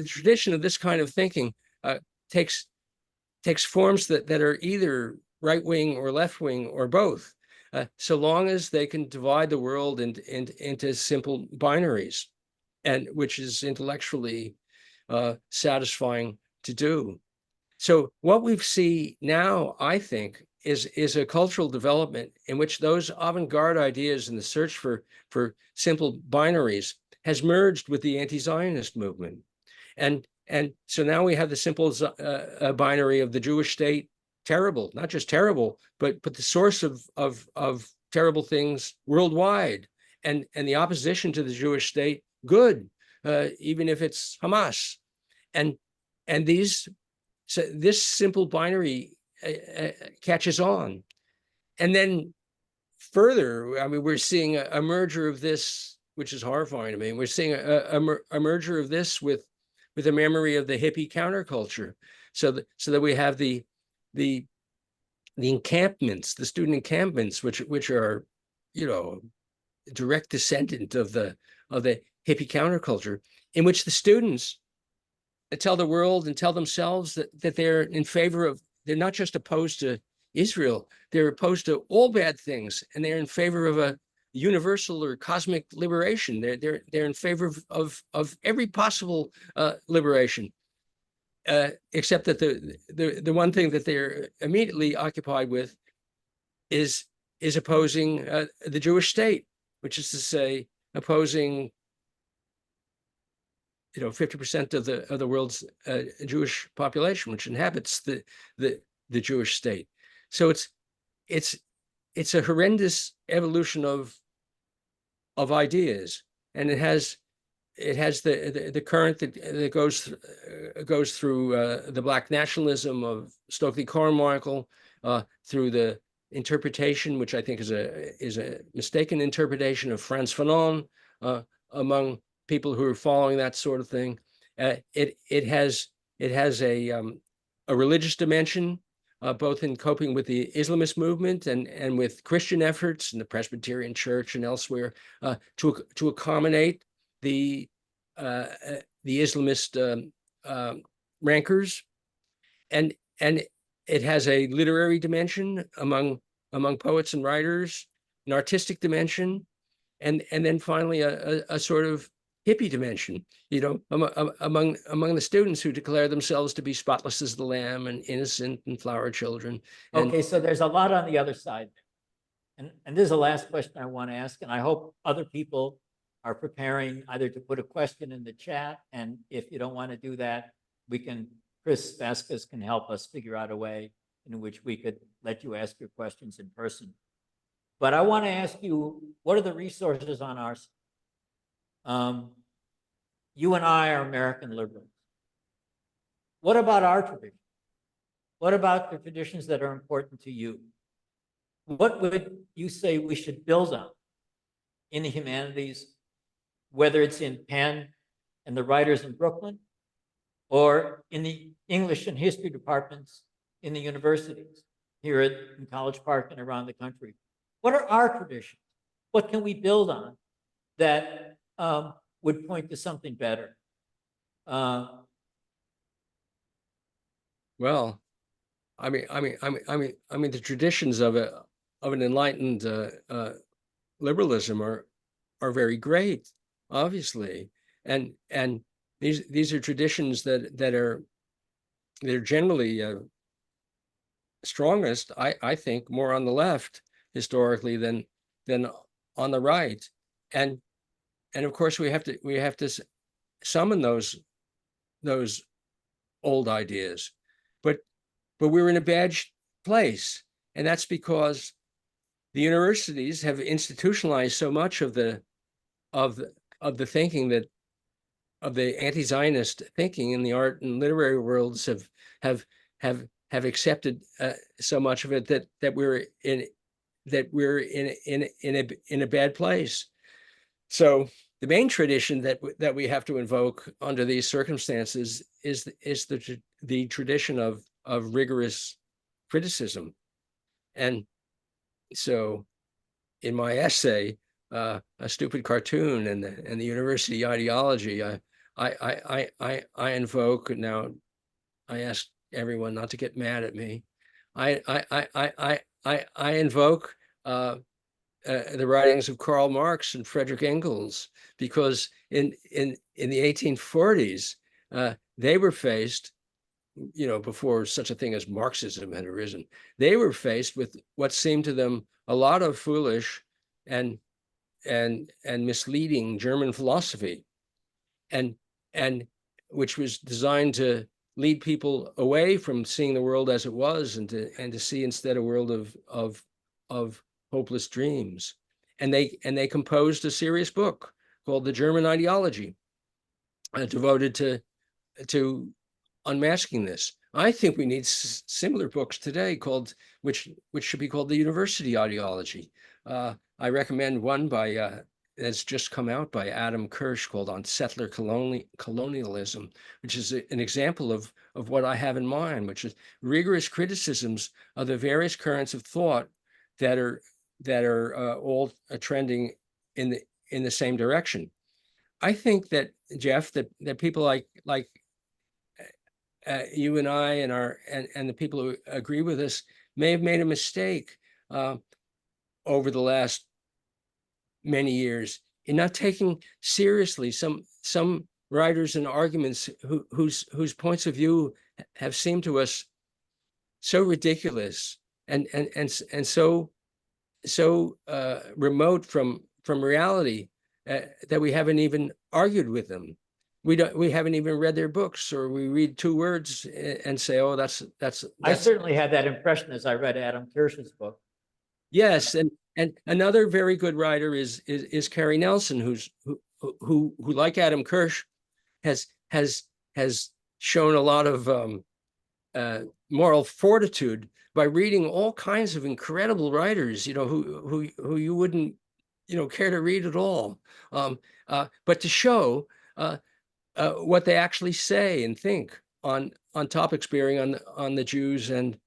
tradition of this kind of thinking takes forms that are either right wing or left wing or both, so long as they can divide the world into simple binaries, and which is intellectually satisfying to do. So what we see now, I think, is a cultural development in which those avant-garde ideas and the search for simple binaries has merged with the anti-Zionist movement. And so now we have the simple binary of the Jewish state, terrible, not just terrible, but the source of terrible things worldwide, and the opposition to the Jewish state, good, even if it's Hamas. And so this simple binary catches on. And then further, I mean, we're seeing a merger of this, which is horrifying to me. We're seeing a merger of this with a memory of the hippie counterculture, so that we have the encampments, the student encampments, which are, direct descendant of the hippie counterculture, in which the students tell the world and tell themselves that they're in favor of, they're not just opposed to Israel, they're opposed to all bad things, and they're in favor of a universal or cosmic liberation. They're in favor of every possible liberation, except that the one thing that they're immediately occupied with is opposing the Jewish state, which is to say, opposing 50% of the world's Jewish population, which inhabits the Jewish state. So it's a horrendous evolution of ideas, and it has the current that goes through the Black nationalism of Stokely Carmichael, through the interpretation, which I think is a mistaken interpretation, of Franz Fanon among people who are following that sort of thing. It has a religious dimension, both in coping with the Islamist movement and with Christian efforts in the Presbyterian Church and elsewhere, to accommodate the Islamist rancors, and it has a literary dimension among poets and writers, an artistic dimension, and then finally a sort of hippie dimension, among the students who declare themselves to be spotless as the lamb and innocent and flower children. Okay, so there's a lot on the other side. And this is the last question I want to ask, and I hope other people are preparing either to put a question in the chat, and if you don't want to do that, Chris Vasquez can help us figure out a way in which we could let you ask your questions in person. But I want to ask you, what are the resources on our side? You and I are American liberals. What about our tradition? What about the traditions that are important to you? What would you say we should build on in the humanities, whether it's in Penn and the writers in Brooklyn, or in the English and history departments in the universities here in College Park and around the country? What are our traditions? What can we build on that would point to something better? Well, I mean, the traditions of an enlightened liberalism are very great, obviously, and these are traditions that are generally strongest, I think, more on the left historically than on the right, and of course we have to summon those old ideas, but we're in a bad place, and that's because the universities have institutionalized so much of the thinking, that of the anti-Zionist thinking in the art and literary worlds have accepted so much of it that we're in a bad place. So the main tradition that we have to invoke under these circumstances is the tradition of rigorous criticism. And so in my essay, A Stupid Cartoon and the University Ideology, I invoke, now I ask everyone not to get mad at me, I invoke the writings of Karl Marx and Friedrich Engels, because in the 1840s, they were faced, before such a thing as Marxism had arisen, they were faced with what seemed to them a lot of foolish and misleading German philosophy, and which was designed to lead people away from seeing the world as it was, and to see instead a world of hopeless dreams. And they composed a serious book called The German Ideology, devoted to unmasking this. I think we need similar books today which should be called The University Ideology. I recommend one that's just come out by Adam Kirsch, called On Settler Colonialism, which is an example of what I have in mind, which is rigorous criticisms of the various currents of thought that are all trending in the same direction. I think that, Jeff, that people like you and I and the people who agree with us may have made a mistake over the last many years in not taking seriously some writers and arguments whose points of view have seemed to us so ridiculous and so remote from reality that we haven't even argued with them. we haven't even read their books, or we read 2 words and say, oh, I certainly had that impression as I read Adam Kirsch's book. yes. And another very good writer is Carrie Nelson, who like Adam Kirsch has shown a lot of moral fortitude by reading all kinds of incredible writers, who you wouldn't, care to read at all. But to show what they actually say and think on topics bearing on the Jews and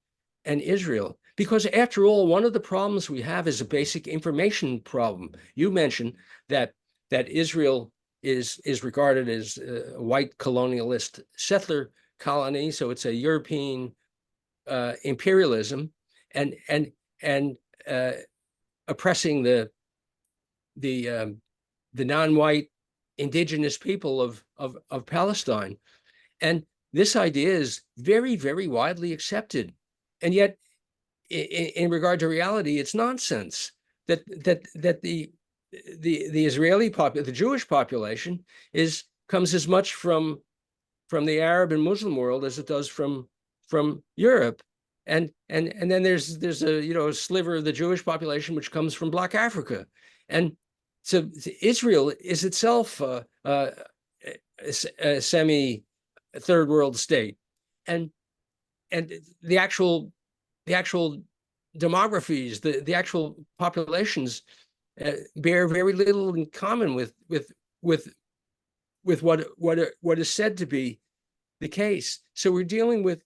Israel. Because after all, one of the problems we have is a basic information problem. You mentioned that Israel is regarded as a white colonialist settler colony, so it's a European imperialism and oppressing the non-white indigenous people of Palestine. And this idea is very, very widely accepted. And yet, in regard to reality, it's nonsense that the Israeli the Jewish population comes as much from the Arab and Muslim world as it does from Europe. And then there's a sliver of the Jewish population which comes from Black Africa. And so Israel is itself a semi third world state. And the actual demographies, the actual populations bear very little in common with what is said to be the case. So we're dealing with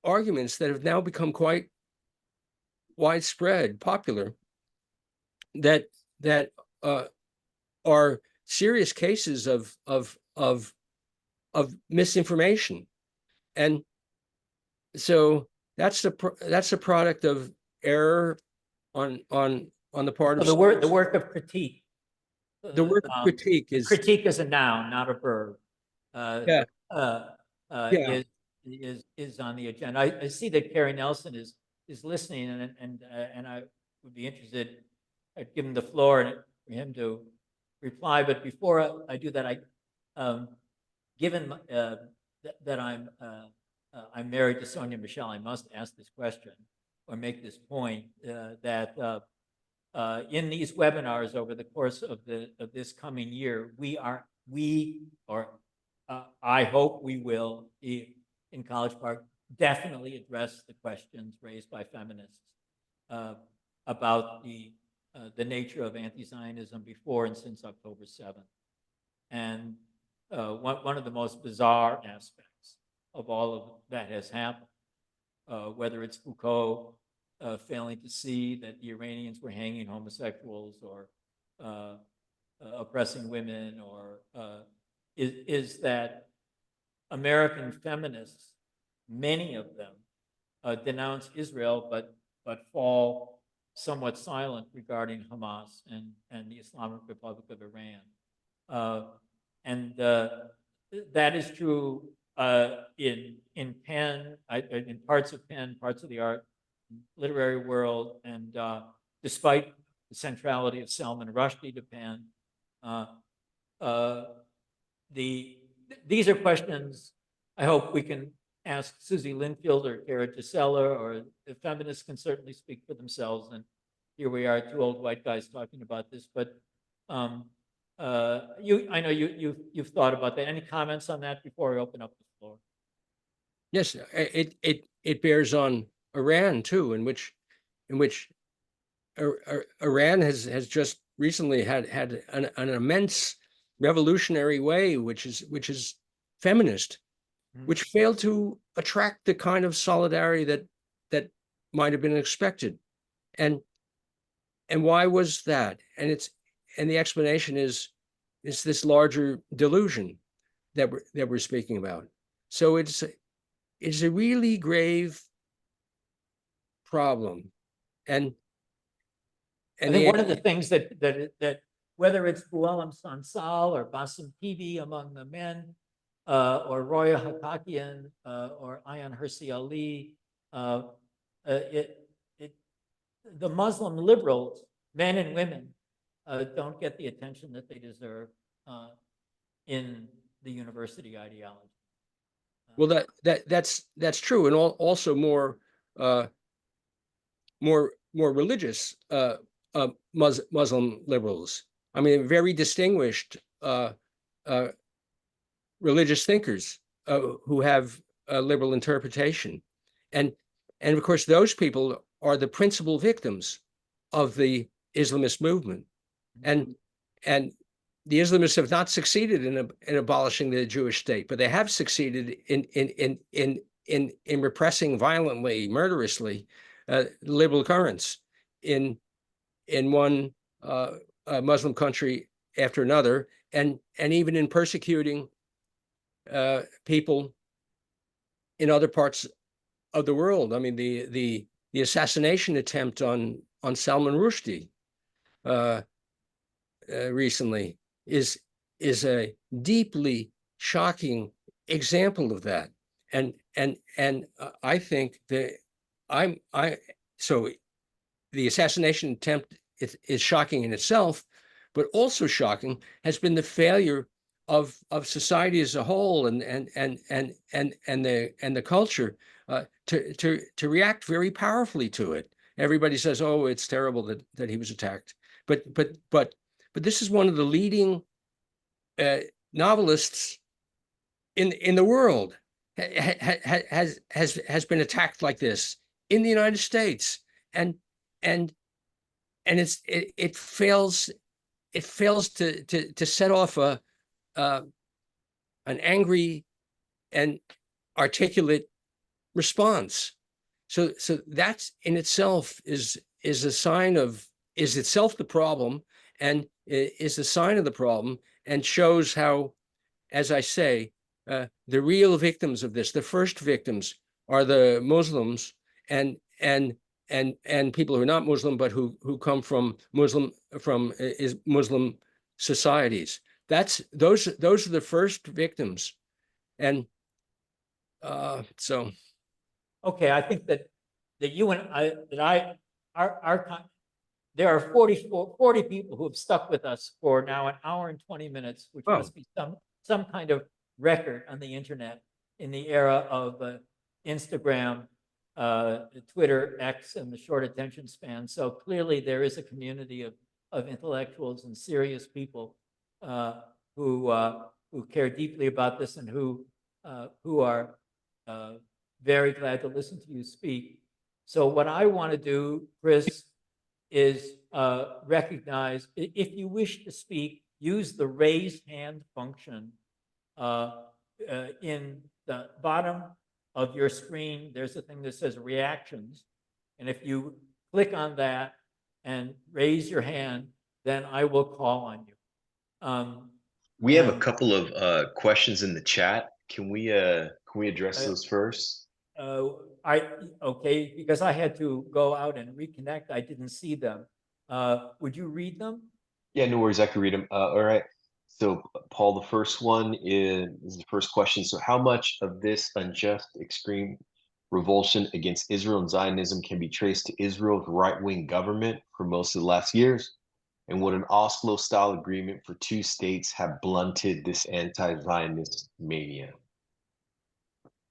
arguments that have now become quite widespread, popular, that are serious cases of misinformation. And so that's the product of error on the part of the work of critique. The word critique is a noun, not a verb. Yeah. Is on the agenda. I see that Carrie Nelson is listening, and I would be interested. I'd give him the floor and for him to reply. But before I do that, given that I'm married to Sonia Michelle, I must ask this question or make this point that in these webinars over the course of this coming year, I hope we will in College Park definitely address the questions raised by feminists about the nature of anti-Zionism before and since October 7th. And one of the most bizarre aspects of all of that has happened, whether it's Foucault failing to see that the Iranians were hanging homosexuals or oppressing women, or is that American feminists, many of them, denounce Israel, but fall somewhat silent regarding Hamas and the Islamic Republic of Iran. And that is true in Penn, in parts of Penn, parts of the art, literary world, and despite the centrality of Salman Rushdie to Penn, these are questions I hope we can ask Susie Linfield or Kara Gisela, or the feminists can certainly speak for themselves. And here we are, 2 old white guys talking about this. But I know you've thought about that. Any comments on that before I open up the floor? Yes, it bears on Iran too, in which Iran has just recently had an immense revolutionary way, which is feminist, which failed to attract the kind of solidarity that might have been expected. And why was that? And the explanation is this larger delusion that we're speaking about. So it's a really grave problem. And I think one of the things that whether it's Buelam Sansal or Bassem Tibi among the men, or Roya Hakakian, or Ayan Hirsi Ali, the Muslim liberals, men and women, don't get the attention that they deserve in the university ideology. Well, that's true, and also more religious Muslim liberals. I mean, very distinguished religious thinkers who have a liberal interpretation, and of course those people are the principal victims of the Islamist movement, and the Islamists have not succeeded in abolishing the Jewish state, but they have succeeded in repressing violently, murderously, liberal currents in one Muslim country after another, and even in persecuting people in other parts of the world. I mean, the assassination attempt on Salman Rushdie recently is a deeply shocking example of that, and I think that so the assassination attempt is shocking in itself, but also shocking has been the failure of society as a whole and the culture to react very powerfully to it. Everybody says, "Oh, it's terrible that he was attacked," but this is one of the leading novelists in the world has been attacked like this in the United States, and it fails to set off an angry and articulate response. So that's in itself is a sign of, is itself the problem, and is a sign of the problem, and shows how, as I say, the real victims of this, the first victims, are the Muslims and people who are not Muslim, but who come from Muslim societies. Those are the first victims, and so. Okay, I think that you and I, there are 40 people who have stuck with us for now an hour and 20 minutes, which must be some kind of record on the internet in the era of Instagram, Twitter, X, and the short attention span. So clearly there is a community of intellectuals and serious people who care deeply about this, and who are very glad to listen to you speak. So what I want to do, Chris, is recognize, if you wish to speak, use the raised hand function in the bottom of your screen. There's a thing that says reactions. And if you click on that and raise your hand, then I will call on you. We have a couple of questions in the chat. Can we address those first? Okay, because I had to go out and reconnect, I didn't see them. Would you read them? Yeah, no worries. I can read them. All right. So, Paul, the first one is the first question. So, how much of this unjust, extreme revulsion against Israel and Zionism can be traced to Israel's right-wing government for most of the last years? And would an Oslo-style agreement for two states have blunted this anti-Zionist mania?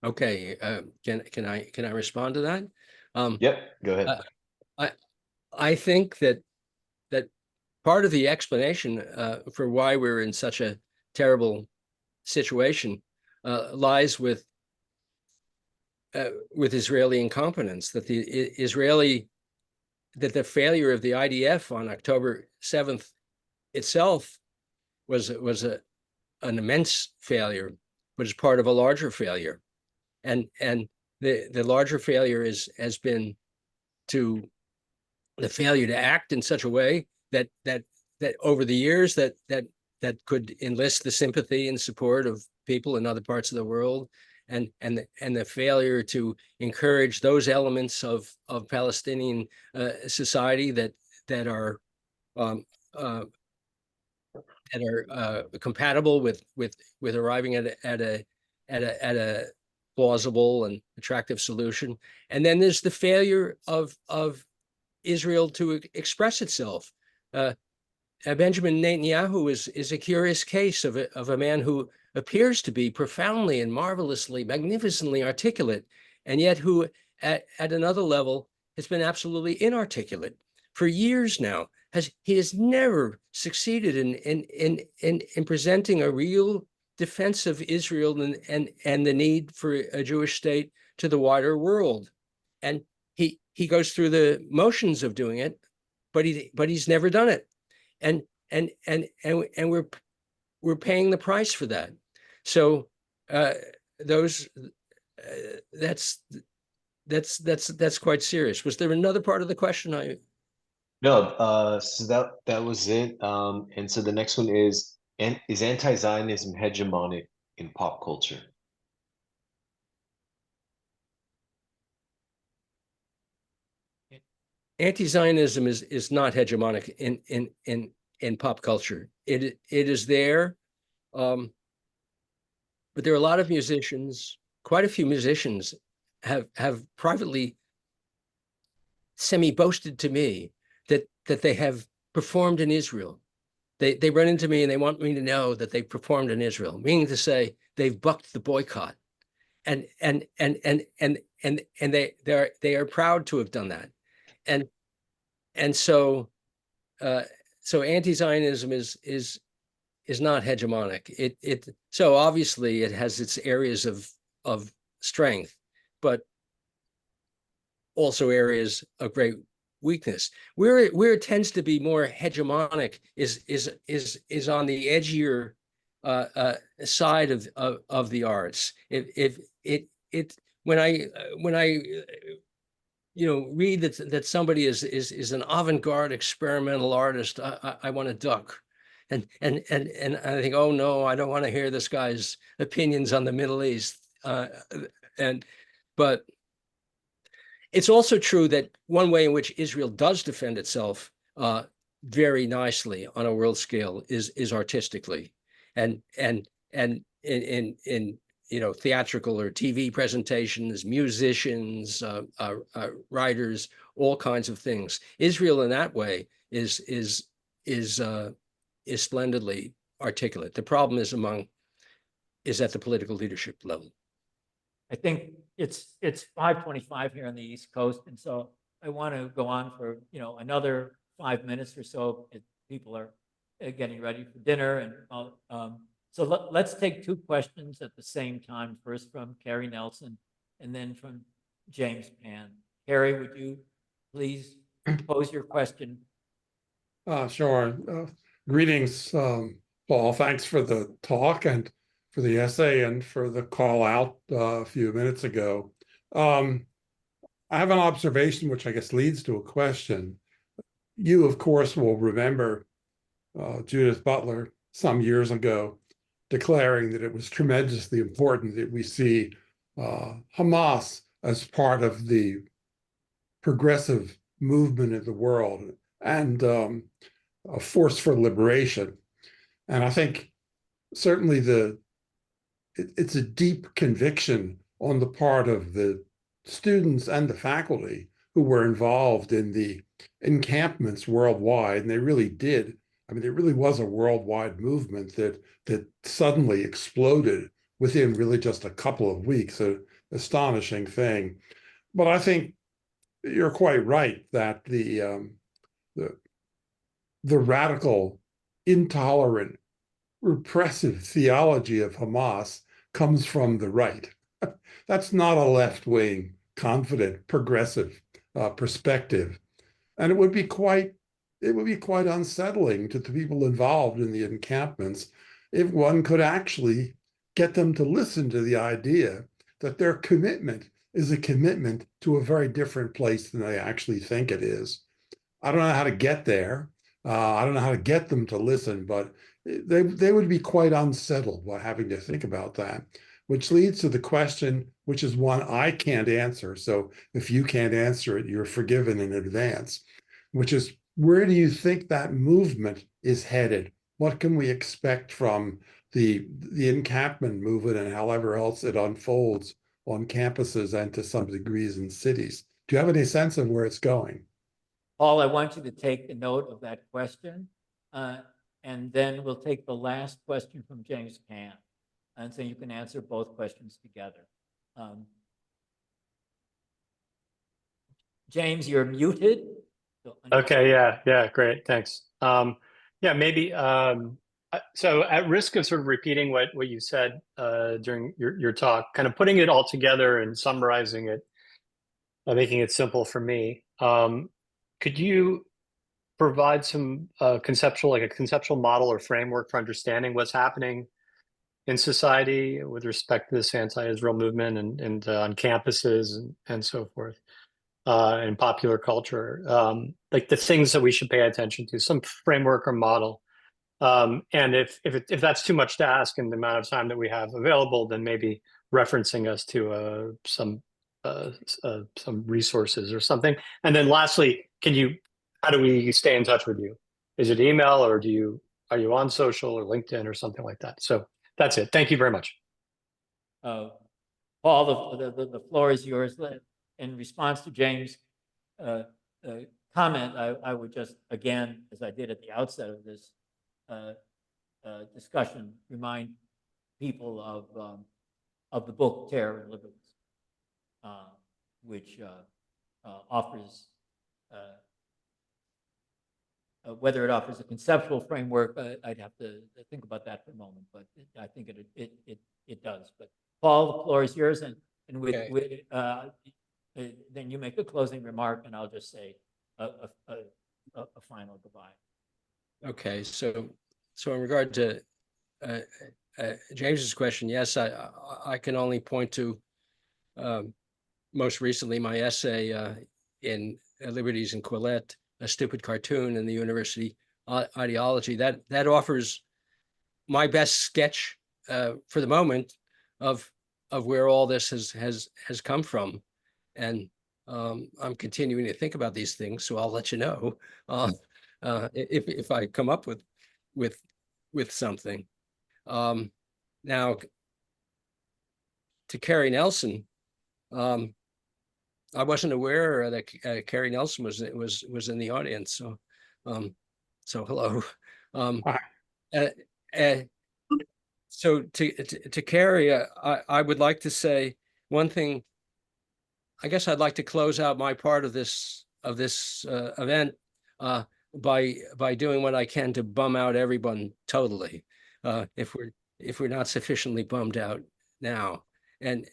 Okay, can I respond to that? Yep, go ahead. I think that part of the explanation for why we're in such a terrible situation lies with Israeli incompetence. That the failure of the IDF on October 7th itself was an immense failure, but is part of a larger failure, and the larger failure has been the failure to act in such a way that over the years that could enlist the sympathy and support of people in other parts of the world, and the failure to encourage those elements of Palestinian society that are compatible with arriving at a plausible and attractive solution. And then there's the failure of Israel to express itself. Benjamin Netanyahu is a curious case of a man who appears to be profoundly and marvelously, magnificently articulate, and yet who at another level has been absolutely inarticulate for years now. He has never succeeded in presenting a real defense of Israel and the need for a Jewish state to the wider world. And he goes through the motions of doing it, but he's never done it. And we're paying the price for that. So that's quite serious. Was there another part of the question? No, so that was it. And so the next one is anti-Zionism hegemonic in pop culture? Anti-Zionism is not hegemonic in pop culture. It is there, but there are a lot of musicians. Quite a few musicians have privately semi-boasted to me that they have performed in Israel. They run into me and they want me to know that they've performed in Israel, meaning to say they've bucked the boycott, and they are proud to have done that, and so anti-Zionism is not hegemonic. So obviously it has its areas of strength, but also areas of great weakness. Where it tends to be more hegemonic is on the edgier side of the arts. When I read that somebody is an avant-garde experimental artist, I want to duck. And I think, oh no, I don't want to hear this guy's opinions on the Middle East. But it's also true that one way in which Israel does defend itself very nicely on a world scale is artistically, and in theatrical or TV presentations, musicians, writers, all kinds of things. Israel in that way is splendidly articulate. The problem is at the political leadership level. I think it's 5:25 here on the East Coast, and so I want to go on for another 5 minutes or so if people are getting ready for dinner. And so let's take two questions at the same time. First from Carrie Nelson, and then from James Pan. Carrie, would you please pose your question? Sure. Greetings, Paul. Thanks for the talk and for the essay and for the call out a few minutes ago. I have an observation which I guess leads to a question. You, of course, will remember Judith Butler some years ago declaring that it was tremendously important that we see Hamas as part of the progressive movement of the world and a force for liberation. And I think certainly it's a deep conviction on the part of the students and the faculty who were involved in the encampments worldwide, and they really did. I mean, it really was a worldwide movement that suddenly exploded within really just a couple of weeks, an astonishing thing. But I think you're quite right that the radical, intolerant, repressive theology of Hamas comes from the right. That's not a left-wing, confident, progressive perspective. And it would be quite unsettling to the people involved in the encampments if one could actually get them to listen to the idea that their commitment is a commitment to a very different place than they actually think it is. I don't know how to get there. I don't know how to get them to listen, but they would be quite unsettled by having to think about that, which leads to the question, which is one I can't answer. So if you can't answer it, you're forgiven in advance, which is, where do you think that movement is headed? What can we expect from the encampment movement and however else it unfolds on campuses and to some degrees in cities? Do you have any sense of where it's going? Paul, I want you to take a note of that question, and then we'll take the last question from James Pan. And so you can answer both questions together. James, you're muted. So Okay, yeah, great, thanks. Yeah, maybe, so at risk of sort of repeating what you said during your talk, kind of putting it all together and summarizing it, making it simple for me, could you provide some conceptual model or framework for understanding what's happening in society with respect to this anti-Israel movement and on campuses and so forth, in popular culture, like the things that we should pay attention to, some framework or model. And if that's too much to ask in the amount of time that we have available, then maybe referencing us to some resources or something. And then lastly, how do we stay in touch with you? Is it email, or are you on social or LinkedIn or something like that? So that's it. Thank you very much. Paul, the floor is yours. In response to James' comment, I would just, again, as I did at the outset of this discussion, remind people of the book Terror and Liberalism, which offers, whether it offers a conceptual framework, I'd have to think about that for a moment, but I think it does. But Paul, the floor is yours, and then you make a closing remark, and I'll just say a final goodbye. Okay, so in regard to James's question, yes, I can only point to most recently my essay in Liberties and Quillette, a stupid cartoon in the university ideology, that offers my best sketch for the moment of where all this has come from. And I'm continuing to think about these things, so I'll let you know if I come up with something. Now, to Carrie Nelson, I wasn't aware that Carrie Nelson was in the audience, so hello. So to Carrie, I would like to say one thing. I guess I'd like to close out my part of this event by doing what I can to bum out everyone totally, if we're not sufficiently bummed out now, and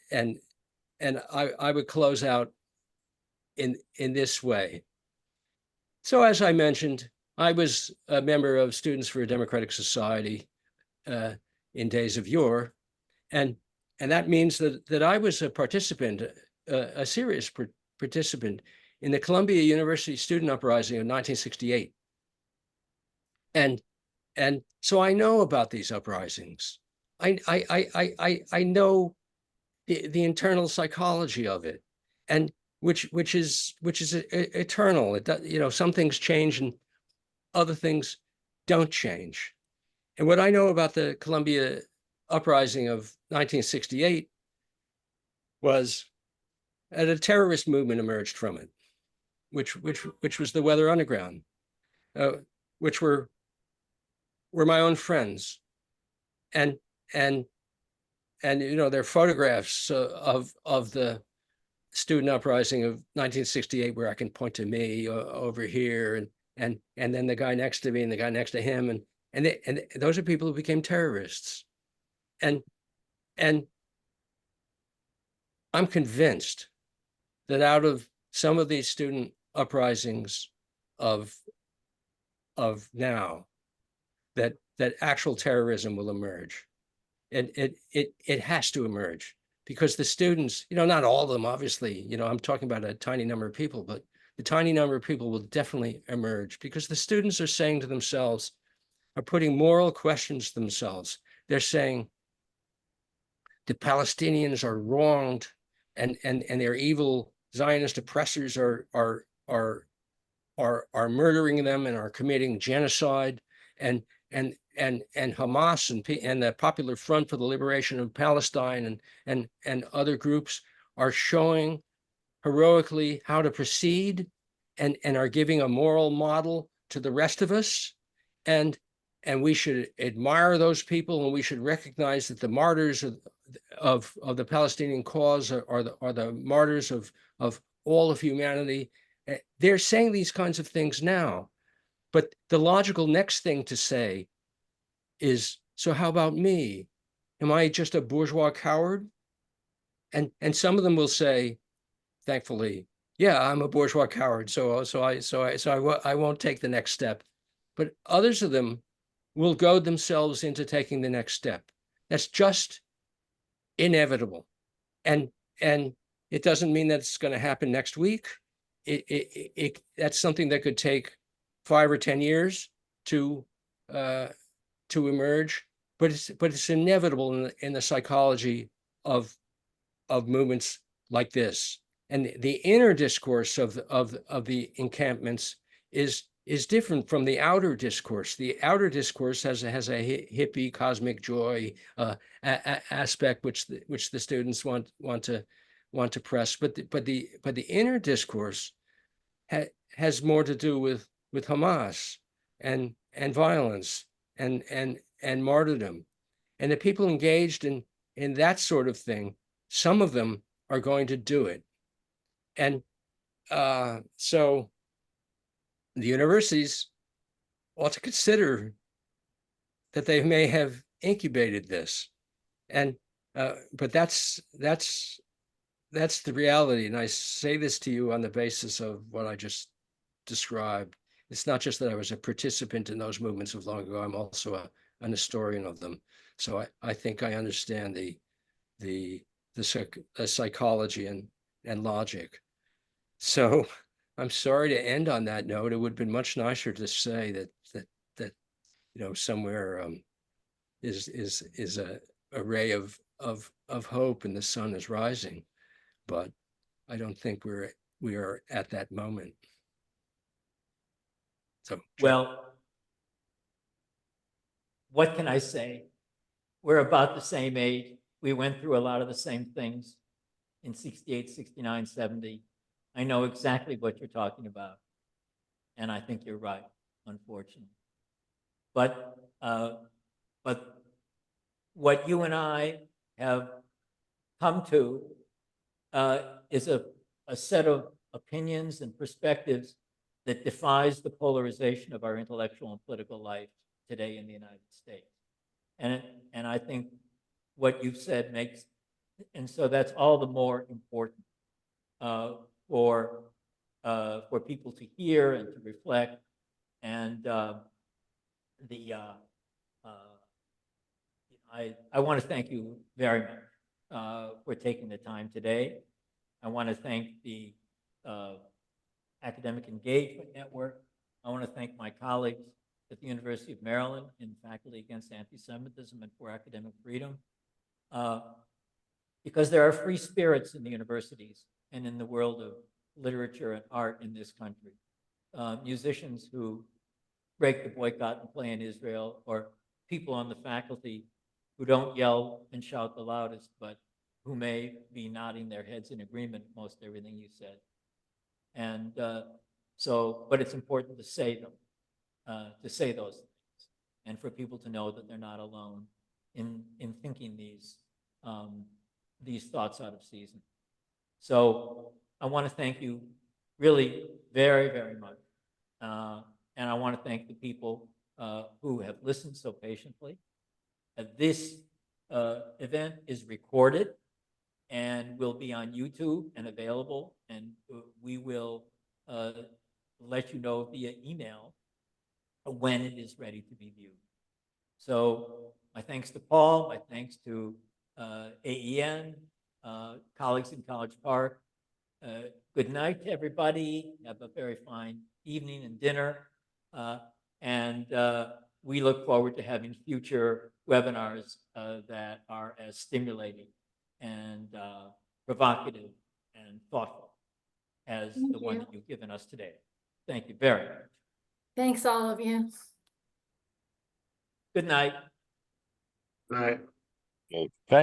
I would close out in this way. So as I mentioned, I was a member of Students for a Democratic Society in days of yore, and that means that I was a participant, a serious participant in the Columbia University student uprising of 1968. And so I know about these uprisings. I know the internal psychology of it, and which is eternal. It some things change and other things don't change. And what I know about the Columbia uprising of 1968 was that a terrorist movement emerged from it, which was the Weather Underground, which were my own friends, and there are photographs of the student uprising of 1968 where I can point to me over here, and then the guy next to me and the guy next to him, and those are people who became terrorists, and I'm convinced that out of some of these student uprisings of now, that actual terrorism will emerge. And it has to emerge, because the students, not all of them, obviously, I'm talking about a tiny number of people, but the tiny number of people will definitely emerge, because the students are saying to themselves, are putting moral questions to themselves. They're saying the Palestinians are wronged, and their evil Zionist oppressors are murdering them and are committing genocide, and Hamas and the Popular Front for the Liberation of Palestine and other groups are showing heroically how to proceed, and are giving a moral model to the rest of us, and we should admire those people, and we should recognize that the martyrs of the Palestinian cause are the martyrs of all of humanity. They're saying these kinds of things now, but the logical next thing to say is, so how about me? Am I just a bourgeois coward? And some of them will say, thankfully, yeah, I'm a bourgeois coward, so I won't take the next step. But others of them will goad themselves into taking the next step. That's just inevitable. And it doesn't mean that it's going to happen next week. That's something that could take 5 or 10 years to emerge, but it's inevitable in the psychology of movements like this. And the inner discourse of the encampments is different from the outer discourse. The outer discourse has a hippie cosmic joy aspect, which the students want to press. But the inner discourse has more to do with Hamas and violence and martyrdom. And the people engaged in that sort of thing, some of them are going to do it. And so the universities ought to consider that they may have incubated this. And but that's the reality. And I say this to you on the basis of what I just described. It's not just that I was a participant in those movements of long ago, I'm also an historian of them. So I think I understand the psychology and logic. So I'm sorry to end on that note. It would have been much nicer to say that somewhere is a ray of hope and the sun is rising, but I don't think we are at that moment. So well, what can I say? We're about the same age. We went through a lot of the same things in 68, 69, 70. I know exactly what you're talking about. And I think you're right, unfortunately. But what you and I have come to is a set of opinions and perspectives that defies the polarization of our intellectual and political life today in the United States. And I think what you've said makes, and so that's all the more important for people to hear and to reflect. And I want to thank you very much for taking the time today. I want to thank the Academic Engagement Network. I want to thank my colleagues at the University of Maryland in Faculty Against Anti-Semitism and for Academic Freedom, because there are free spirits in the universities and in the world of literature and art in this country. Musicians who break the boycott and play in Israel, or people on the faculty who don't yell and shout the loudest, but who may be nodding their heads in agreement with most everything you said. And but it's important to say them, to say those things, and for people to know that they're not alone in thinking these thoughts out of season. So I want to thank you really very, very much. And I want to thank the people who have listened so patiently. This event is recorded and will be on YouTube and available, and we will let you know via email when it is ready to be viewed. So my thanks to Paul, my thanks to AEN, colleagues in College Park. Good night to everybody. Have a very fine evening and dinner. And we look forward to having future webinars that are as stimulating and provocative and thoughtful as the one that you've given us today. Thank you very much. Thanks, all of you. Good night. Right. Thank